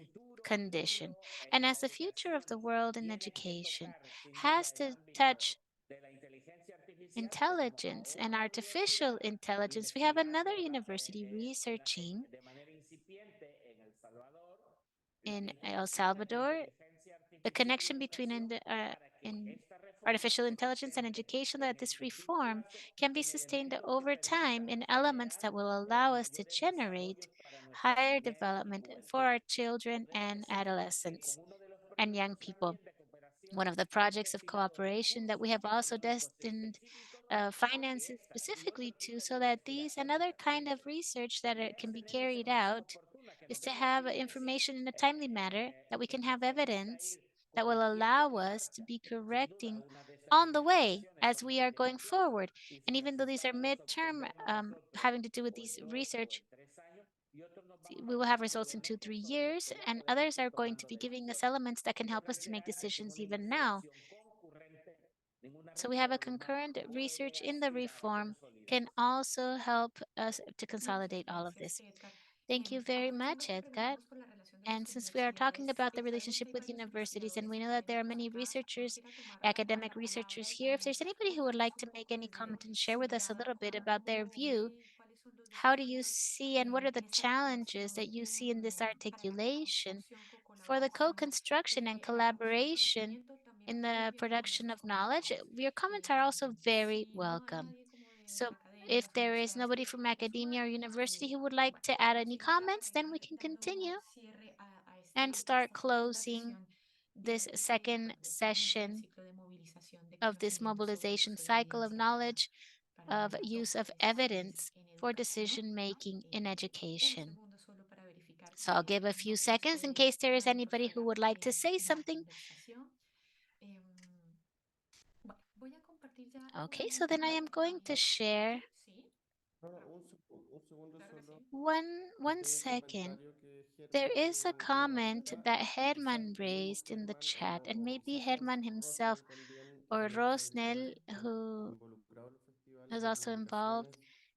condition. And as the future of the world in education has to touch intelligence and artificial intelligence, we have another university researching in El Salvador the connection between in artificial intelligence and education, that this reform can be sustained over time in elements that will allow us to generate higher development for our children and adolescents and young people. One of the projects of cooperation that we have also destined finances specifically to, so that these and other kind of research that can be carried out, is to have information in a timely manner, that we can have evidence that will allow us to be correcting on the way as we are going forward. And even though these are midterm having to do with these research, we will have results in 2-3 years, and others are going to be giving us elements that can help us to make decisions even now. So we have a concurrent research in the reform can also help us to consolidate all of this. Thank you very much, Édgar. And since we are talking about the relationship with universities, and we know that there are many researchers, academic researchers here, if there's anybody who would like to make any comment and share with us a little bit about their view, how do you see and what are the challenges that you see in this articulation for the co-construction and collaboration in the production of knowledge? Your comments are also very welcome. So if there is nobody from academia or university who would like to add any comments, then we can continue and start closing this second session of this mobilization cycle of knowledge, of use of evidence for decision making in education. So I'll give a few seconds in case there is anybody who would like to say something. Okay, so then I am going to share one second. There is a comment that Herman raised in the chat, and maybe Herman himself or Rosnel, who is also involved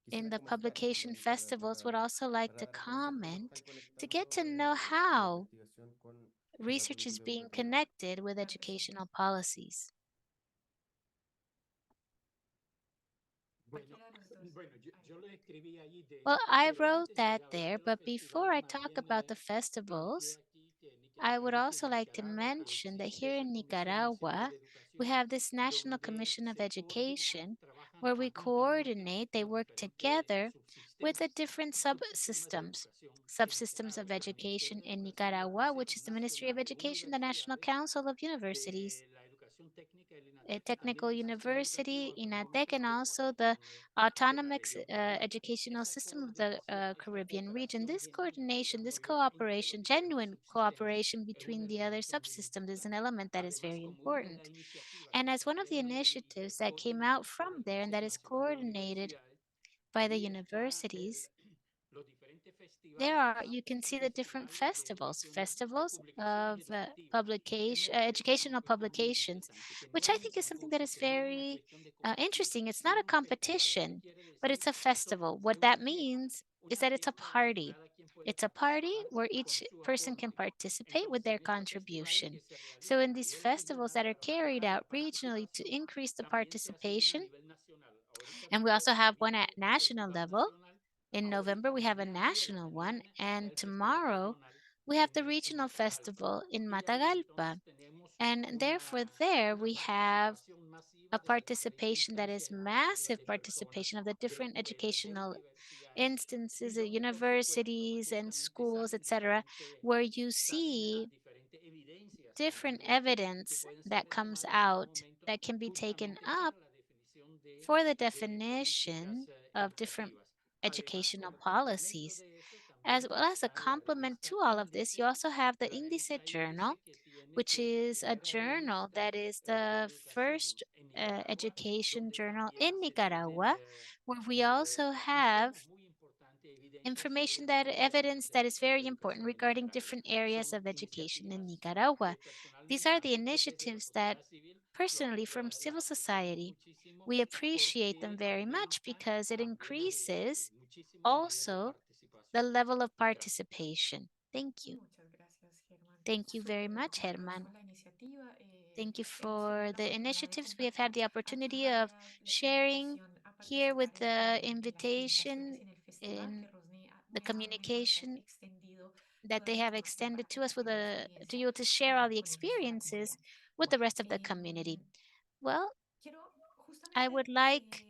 in the publication festivals, would also like to comment to get to know how research is being connected with educational policies. Well, I wrote that there, but before I talk about the festivals, I would also like to mention that here in Nicaragua, we have this National Commission of Education where we coordinate, they work together with the different subsystems of education in Nicaragua, which is the Ministry of Education, the National Council of Universities, a technical university, INATEC, and also the autonomous educational system of the Caribbean region. This coordination, this cooperation, genuine cooperation between the other subsystems is an element that is very important. And as one of the initiatives that came out from there and that is coordinated by the universities, you can see the different festivals of educational publications, which I think is something that is very interesting. It's not a competition, but it's a festival. What that means is that it's a party. It's a party where each person can participate with their contribution. So in these festivals that are carried out regionally to increase the participation, and we also have one at national level. In November, we have a national one, and tomorrow we have the regional festival in Matagalpa. And therefore, there we have a participation that is massive participation of the different educational instances, universities and schools, etc., where you see different evidence that comes out that can be taken up for the definition of different educational policies. As well as a complement to all of this, you also have the Indice Journal, which is a journal that is the first education journal in Nicaragua, where we also have information that evidence that is very important regarding different areas of education in Nicaragua. These are the initiatives that personally from civil society, we appreciate them very much because it increases also the level of participation. Thank you.
Muchas gracias, Germán.
Thank you very
Súper
much, Herman.
valiosa la iniciativa.
Thank you
Hemos tenido
for
la
the
oportunidad de
initiatives. We have had
contactar
the
a
opportunity of
toda la
sharing
invitación a
here with
participar
the
de las presentaciones
invitation
en el festival,
in
que Rosny
the
muy amablemente nos ha
communication
extendido
that
toda
they
la
have
información
extended
para
to us
compartir la
to be
experiencia
able to share all the
con el resto de la
experiences
comunidad.
with the
Bueno,
rest of the community. Well,
quiero
I
justamente
would like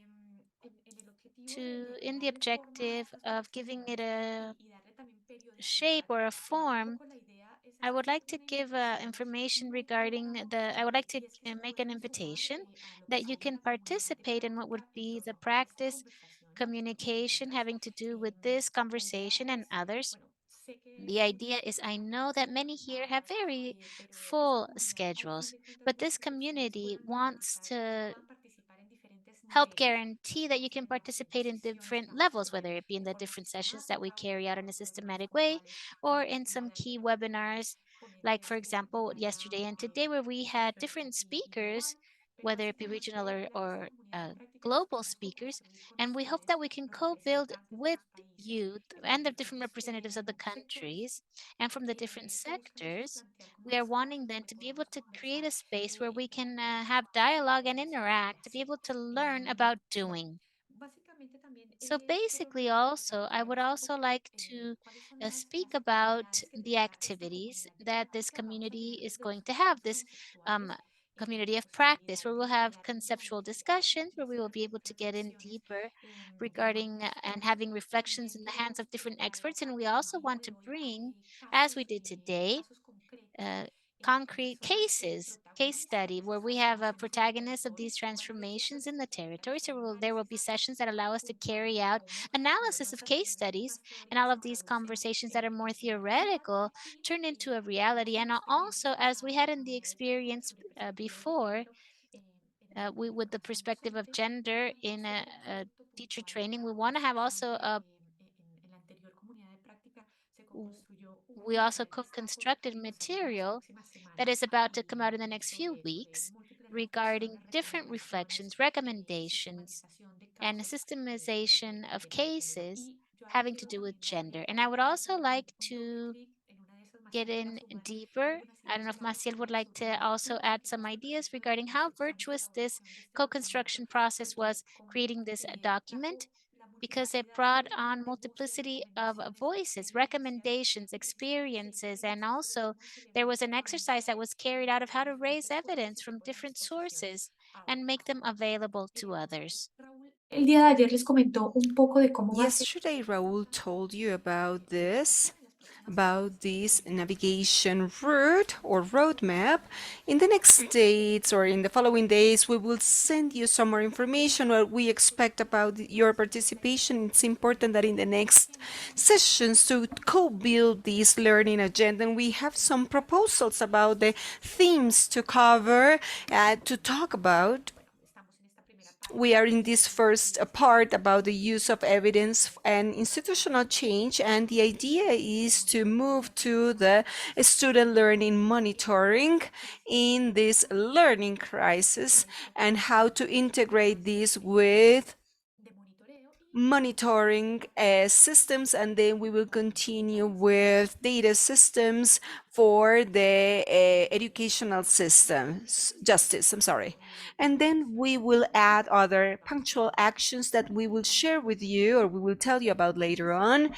en el objetivo
to,
de
in the
darle forma a
objective
estas
of
propuestas de
giving it
conocimiento
a
y darle también
shape
periodicidad,
or a
un
form,
poco la idea es
I would
hacer
like to
una
give
invitación
information
muy
regarding
clara
I would like to
y es que
make an
puedan sumar
invitation
a lo que
that you
sería
can
la comunidad
participate in what would
práctica en
be the
torno a esta
practice
conversación y otras
communication
otras.
having to do with this
La idea
conversation and
es,
others.
bueno, sé que
The idea
muchos
is I know that
quisieran
many here have
participar,
very
pero esta
full
comunidad al fin
schedules,
de cuentas
but
busca
this
que personas
community
puedan
wants
participar y
to
puedan participar en diferentes
help
niveles.
guarantee that you
Podemos
can
tener
participate in
sesiones
different
tanto
levels, whether it be in
de
the
forma
different sessions that we
sistemática
carry out in a
o webinars
systematic way,
puntuales
or in
con
some key
modalidades
webinars,
diferentes,
like, for
ponentes
example,
de
yesterday and
talla
today, where we had
diferente
different
y global,
speakers,
pero
whether it be regional
básicamente la idea de esta
or
comunidad de práctica es
global
queremos
speakers,
co-construir con
and we hope that
ustedes,
we can
los
co-build
representantes de
with
los países
youth
de
and
los
the different
diferentes
representatives of the
sectores
countries and from the different
que buscamos
sectors.
plantear como
We are wanting
espacios
them
donde
to be able
podamos
to create a
conversar
space where we can have
de
dialogue and
coordinación y
interact, to be
así.
able to learn about
Bueno,
doing.
básicamente también
So
quiero
basically, also, I would
compartirles un
also
poco
like to
cuáles son
speak
las
about
actividades que
the
tendrá esta
activities
comunidad de
that this
práctica. Vamos a
community
tener
is
desde
going
los
to have,
workshops
this
conceptuales,
community
la
of practice,
posibilidad
where we'll
de
have
dar
conceptual
dinámica
discussions, where we will
actividad,
be able to get in
reflexiones
deeper
de la mano
regarding
de
and
ustedes.
having reflections in
También
the hands of
queremos
different
traer
experts. And we
al
also
día
want
de
to
hoy
bring, as we did today,
casos concretos con
concrete
personas
case
protagonistas de
study
esas
where we have a
transformaciones en el
protagonist of
territorio.
these
Como lo decía,
transformations in the territory. So
realizar un
there will be
análisis
sessions that allow us to
puntual
carry
de
out
cómo
analysis of
nuestras
case
experiencias
studies,
más
and
teóricas
all
se
of these
traducen
conversations that are more
en la realidad
theoretical
y
turn into a
tenemos
reality. And
una experiencia
also, as we
pasada
had
de
in the
comunidades prácticas
experience
sobre perspectivas de
before,
género en el ámbito de
with the
formación
perspective of
docente.
gender in
Otro
a
punto
teacher
puntual
training, we
para
want to have
construcción
also a
en la anterior comunidad de práctica se
w-
construyó un
we also
material que está por
co-constructed
salir en las
material
próximas
that
semanas
is about to come out in the
y es
next few
sobre
weeks
múltiples
regarding
reflexiones,
different
recomendaciones,
reflections, recommendations,
sistematización de
and a
casos
systemization of
temas de género.
cases
Y yo aquí
having to
quiero
do with
también
gender. And I would
hacer
also like
un doble
to
clic en una de esas.
get
Maciel quiera
in
sumar
deeper.
algunas
I don't
ideas
know if
claves
Maciel would
sobre,
like
sobre
to
lo
also
virtuoso
add
que fue
some
este
ideas
proceso de
regarding how
construcción y de
virtuous this
elaboración de este
co-construction
documento,
process
porque
was creating this document. because it brought on multiplicity of voices, recommendations, experiences, and also there was an exercise that was carried out of how to raise evidence from different sources and make them available to others.
El día de ayer les comentó un poco de cómo va a ser.
Yesterday, Raul told you about this navigation route or roadmap. In the next days or in the following days, we will send you some more information what we expect about your participation. It's important that in the next sessions to co-build this learning agenda, and we have some proposals about the themes to cover, to talk about. We are in this first part about the use of evidence and institutional change, and the idea is to move to the student learning monitoring in this learning crisis and how to integrate this with monitoring systems, and then we will continue with data systems for the educational systems, justice, I'm sorry. And then we will add other punctual actions that we will share with you or we will tell you about later on.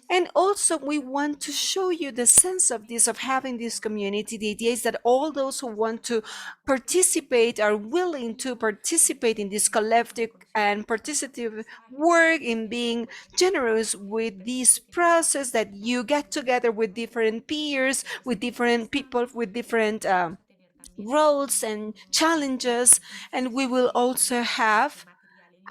And also we want to show you the sense of this, of having this community. The idea is that all those who want to participate are willing to participate in this collective and participative work, in being generous with this process, that you get together with different peers, with different people, with different roles and challenges, and we will also have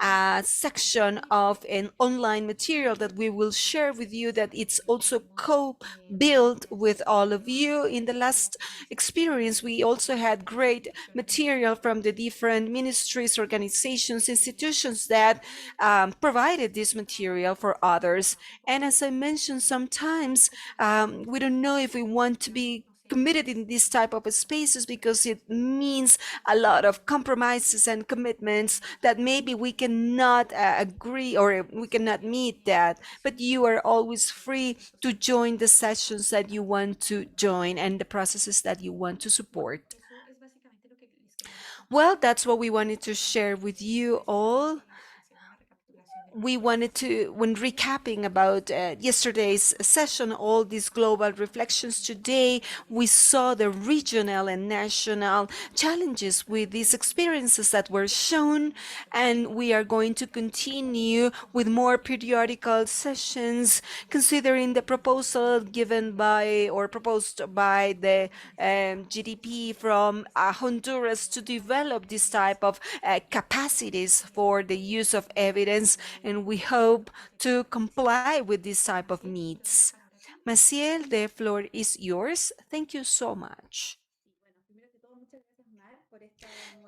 a section of an online material that we will share with you, that it's also co-built with all of you. In the last experience, we also had great material from the different ministries, organizations, institutions that provided this material for others. And as I mentioned, sometimes we don't know if we want to be committed in this type of spaces because it means a lot of compromises and commitments that maybe we cannot agree or we cannot meet that. But you are always free to join the sessions that you want to join and the processes that you want to support. Well, that's what we wanted to share with you all. We wanted to, when recapping about yesterday's session, all these global reflections today, we saw the regional and national challenges with these experiences that were shown, and we are going to continue with more periodical sessions, considering the proposal given by or proposed by the GDP from Honduras to develop this type of capacities for the use of evidence, and we hope to comply with this type of needs. Maciel, the floor is yours. Thank you so much.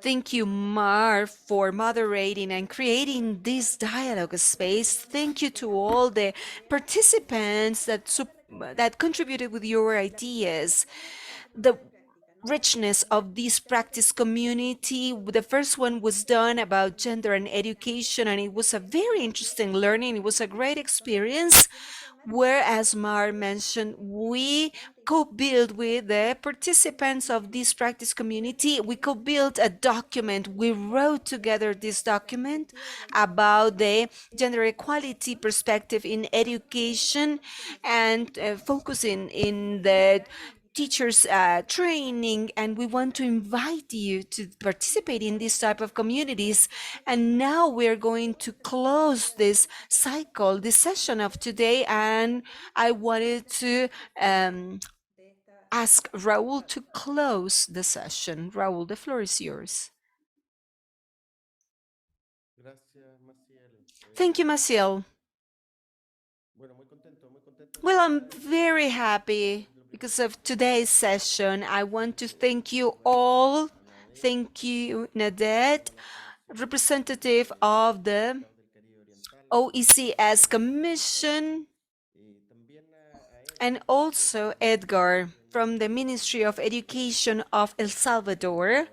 Thank you, Mar, for moderating and creating this dialogue space. Thank you to all the participants that contributed with your ideas. The richness of this practice community. The first one was done about gender and education, and it was a very interesting learning. It was a great experience. Whereas Mar mentioned, we co-build with the participants of this practice community. We co-built a document. We wrote together this document about the gender equality perspective in education and focusing in the teachers training, and we want to invite you to participate in this type of communities. And now we're going to close this cycle, this session of today, and I wanted to ask Raul to close the session. Raul, the floor is yours. Thank you, Maciel. Well, I'm very happy because of today's session. I want to thank you all. Thank you, Nadette, representative of the OECS Commission, and also Édgar from the Ministry of Education of El Salvador,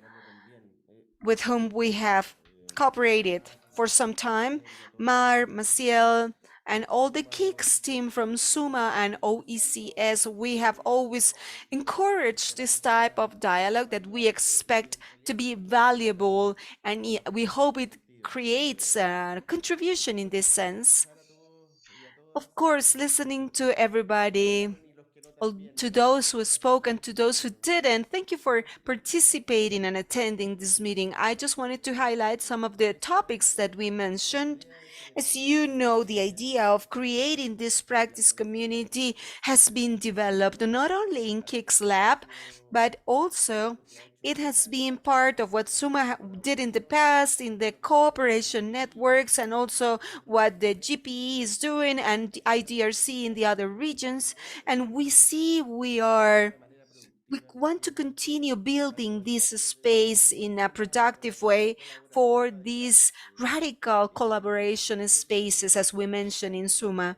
with whom we have cooperated for some time, Mar, Maciel, and all the KICS team from SUMA and OECS. We have always encouraged this type of dialogue that we expect to be valuable, and we hope it creates a contribution in this sense. Of course, listening to everybody, to those who spoke and to those who didn't, thank you for participating and attending this meeting. I just wanted to highlight some of the topics that we mentioned. As you know, the idea of creating this practice community has been developed not only in Kick's lab, but also it has been part of what SUMA did in the past in the cooperation networks, and also what the GPE is doing and IDRC in the other regions. And we see we want to continue building this space in a productive way for these radical collaboration spaces, as we mentioned in SUMA.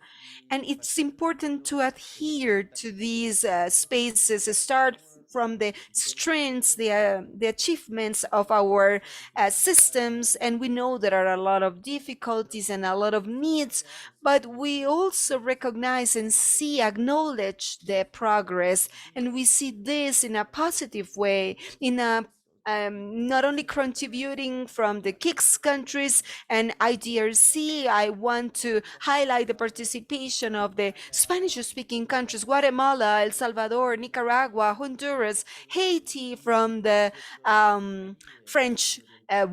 And it's important to adhere to these spaces, start from the strengths, the achievements of our systems. And we know there are a lot of difficulties and a lot of needs, but we also recognize and see, acknowledge the progress. And we see this in a positive way, in a not only contributing from the KICS countries and IDRC. I want to highlight the participation of the Spanish-speaking countries, Guatemala, El Salvador, Nicaragua, Honduras, Haiti, from the French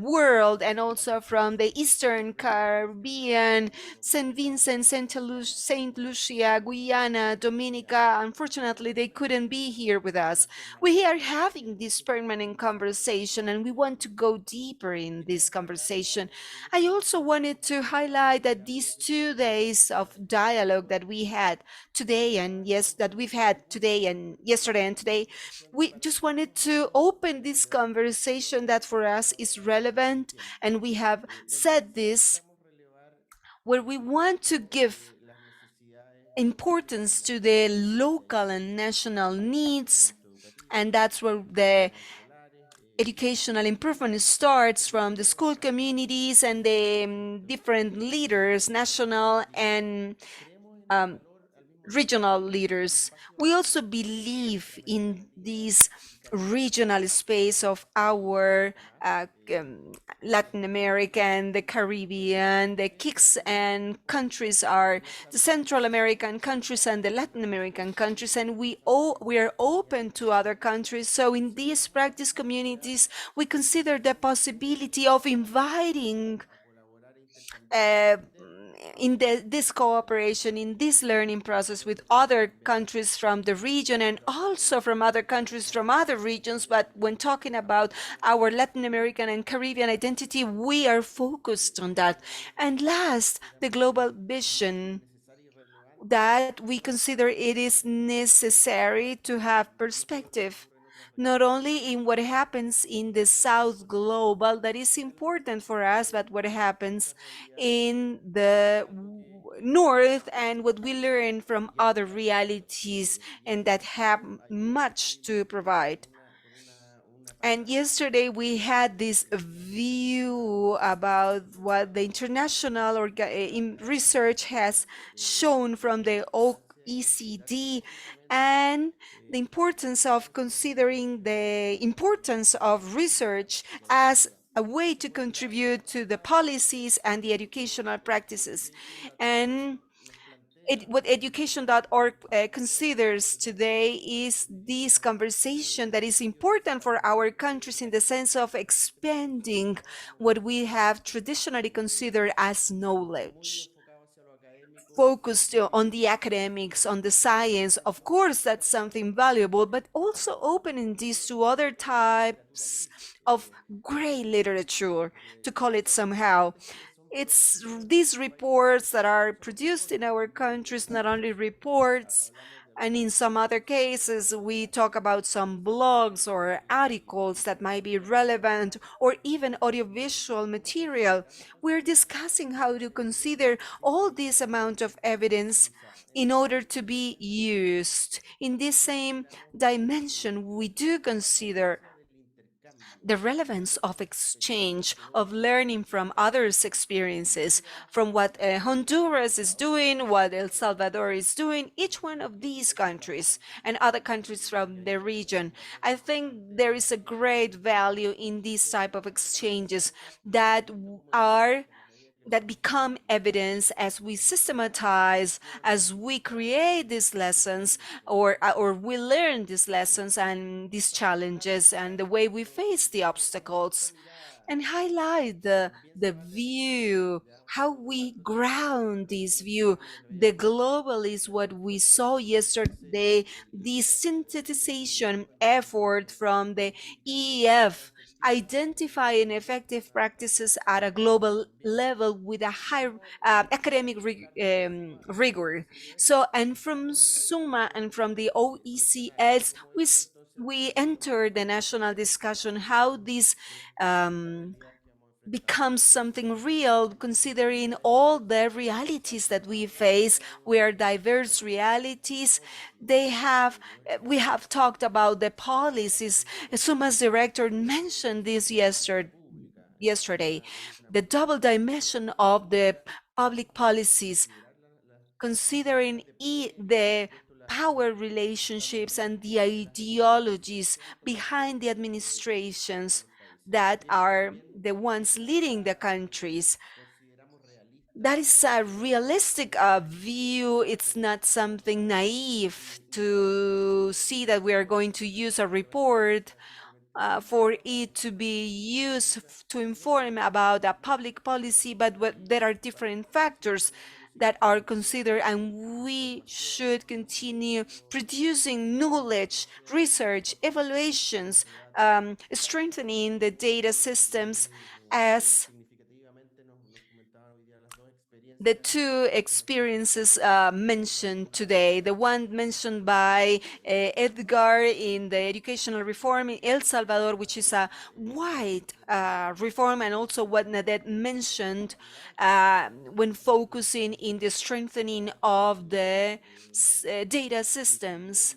world, and also from the Eastern Caribbean, St. Vincent, St. Lucia, Guyana, Dominica. Unfortunately, they couldn't be here with us. We are having this permanent conversation, and we want to go deeper in this conversation. I also wanted to highlight that these 2 days of dialogue that we had today and that we've had today and yesterday and today, we just wanted to open this conversation that for us is relevant, and we have said this, where we want to give importance to the local and national needs, and that's where the educational improvement starts, from the school communities and the different leaders, national and regional leaders. We also believe in this regional space of our Latin America and the Caribbean. The KICS and countries are the Central American countries and the Latin American countries, and we are open to other countries. So in these practice communities, we consider the possibility of inviting in this cooperation, in this learning process with other countries from the region, and also from other countries from other regions. But when talking about our Latin American and Caribbean identity, we are focused on that. And last, the global vision, that we consider it is necessary to have perspective, not only in what happens in the South Global, that is important for us, but what happens in the North and what we learn from other realities and that have much to provide. And yesterday we had this view about what the international research has shown from the OECD, and the importance of considering the importance of research as a way to contribute to the policies and the educational practices. And what education.org considers today is this conversation that is important for our countries in the sense of expanding what we have traditionally considered as knowledge, focused on the academics, on the science. Of course, that's something valuable, but also opening this to other types of gray literature, to call it somehow. It's these reports that are produced in our countries, not only reports, and in some other cases, we talk about some blogs or articles that might be relevant, or even audiovisual material. We're discussing how to consider all this amount of evidence in order to be used. In this same dimension, we do consider the relevance of exchange, of learning from others' experiences, from what Honduras is doing, what El Salvador is doing, each one of these countries and other countries from the region. I think there is a great value in these type of exchanges that become evidence as we systematize, as we create these lessons, or we learn these lessons and these challenges and the way we face the obstacles, and highlight the view, how we ground this view. The global is what we saw yesterday, the synthesization effort from the EEF, identifying effective practices at a global level with a high academic rigor. So, and from SUMA and from the OECS, we enter the national discussion how this becomes something real, considering all the realities that we face. We are diverse realities. We have talked about the policies. Suma's director mentioned this yesterday, the double dimension of the public policies, considering the power relationships and the ideologies behind the administrations that are the ones leading the countries. That is a realistic view. It's not something naive to see that we are going to use a report for it to be used to inform about a public policy, but there are different factors that are considered, and we should continue producing knowledge, research, evaluations, strengthening the data systems, as the two experiences mentioned today, the one mentioned by Édgar in the educational reform in El Salvador, which is a wide reform, and also what Nadette mentioned when focusing in the strengthening of the data systems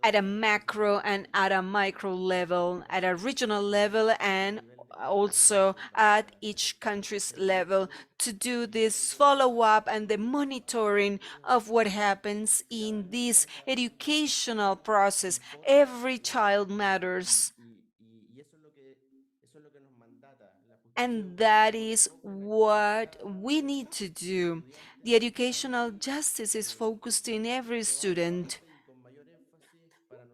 at a macro and at a micro level, at a regional level, and also at each country's level, to do this follow-up and the monitoring of what happens in this educational process. Every child matters. And that is what we need to do. The educational justice is focused in every student,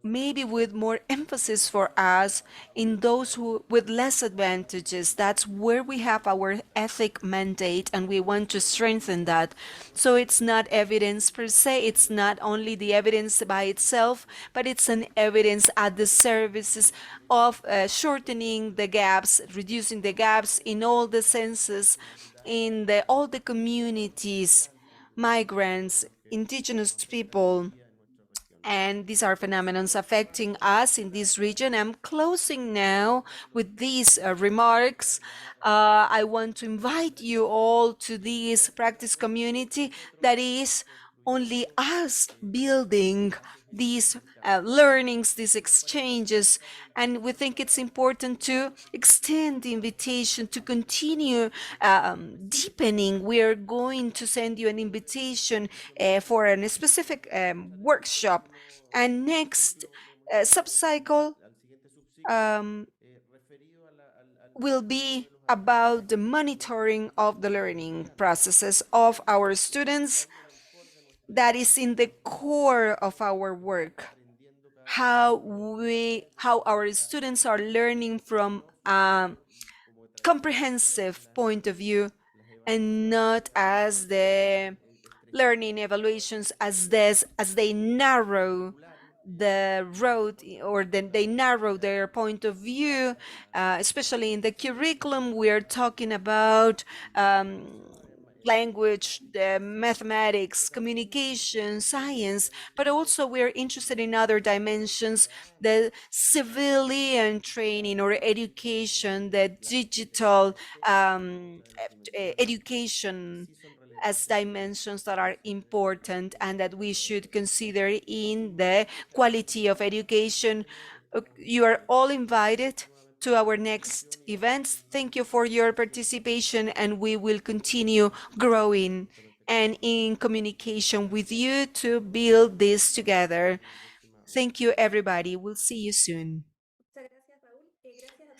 maybe with more emphasis for us in those who with less advantages. That's where we have our ethic mandate, and we want to strengthen that. So it's not evidence per se, it's not only the evidence by itself, but it's an evidence at the services of shortening the gaps, reducing the gaps in all the senses, in all the communities, migrants, indigenous people. And these are phenomena affecting us in this region. I'm closing now with these remarks. I want to invite you all to this practice community that is only us building these learnings, these exchanges, and we think it's important to extend the invitation to continue deepening. We are going to send you an invitation for a specific workshop, and next subcycle will be about the monitoring of the learning processes of our students. That is in the core of our work, how our students are learning from a comprehensive point of view, and not as the learning evaluations as they narrow the road, or then they narrow their point of view, especially in the curriculum. We are talking about language, mathematics, communication, science, but also we're interested in other dimensions, the civilian training or education, the digital education, as dimensions that are important and that we should consider in the quality of education. You are all invited to our next events. Thank you for your participation, and we will continue growing and in communication with you to build this together. Thank you, everybody. We'll see you soon.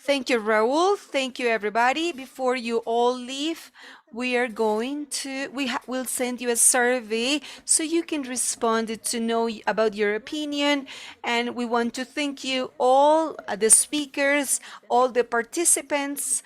Thank you, Raul. Thank you, everybody. Before you all leave, we are going to, we'll send you a survey so you can respond to know about your opinion. And we want to thank you all, the speakers, all the participants,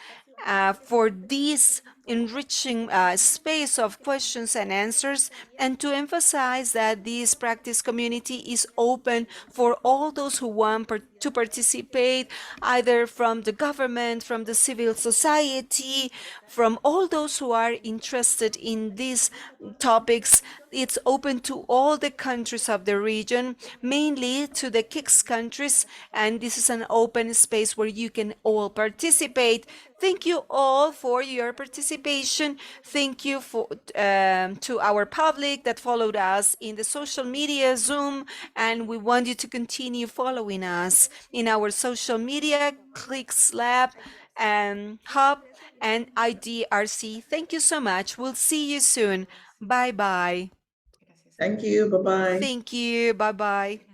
for this enriching space of questions and answers, and to emphasize that this practice community is open for all those who want to participate, either from the government, from the civil society, from all those who are interested in these topics. It's open to all the countries of the region, mainly to the KICS countries, and this is an open space where you can all participate. Thank you all for your participation. Thank you to our public that followed us in the social media, Zoom, and we want you to continue following us in our social media, Clicks Lab, Hub, and IDRC. Thank you so much. We'll see you soon. Bye-bye.
Thank you. Bye-bye.
Thank you. Bye-bye.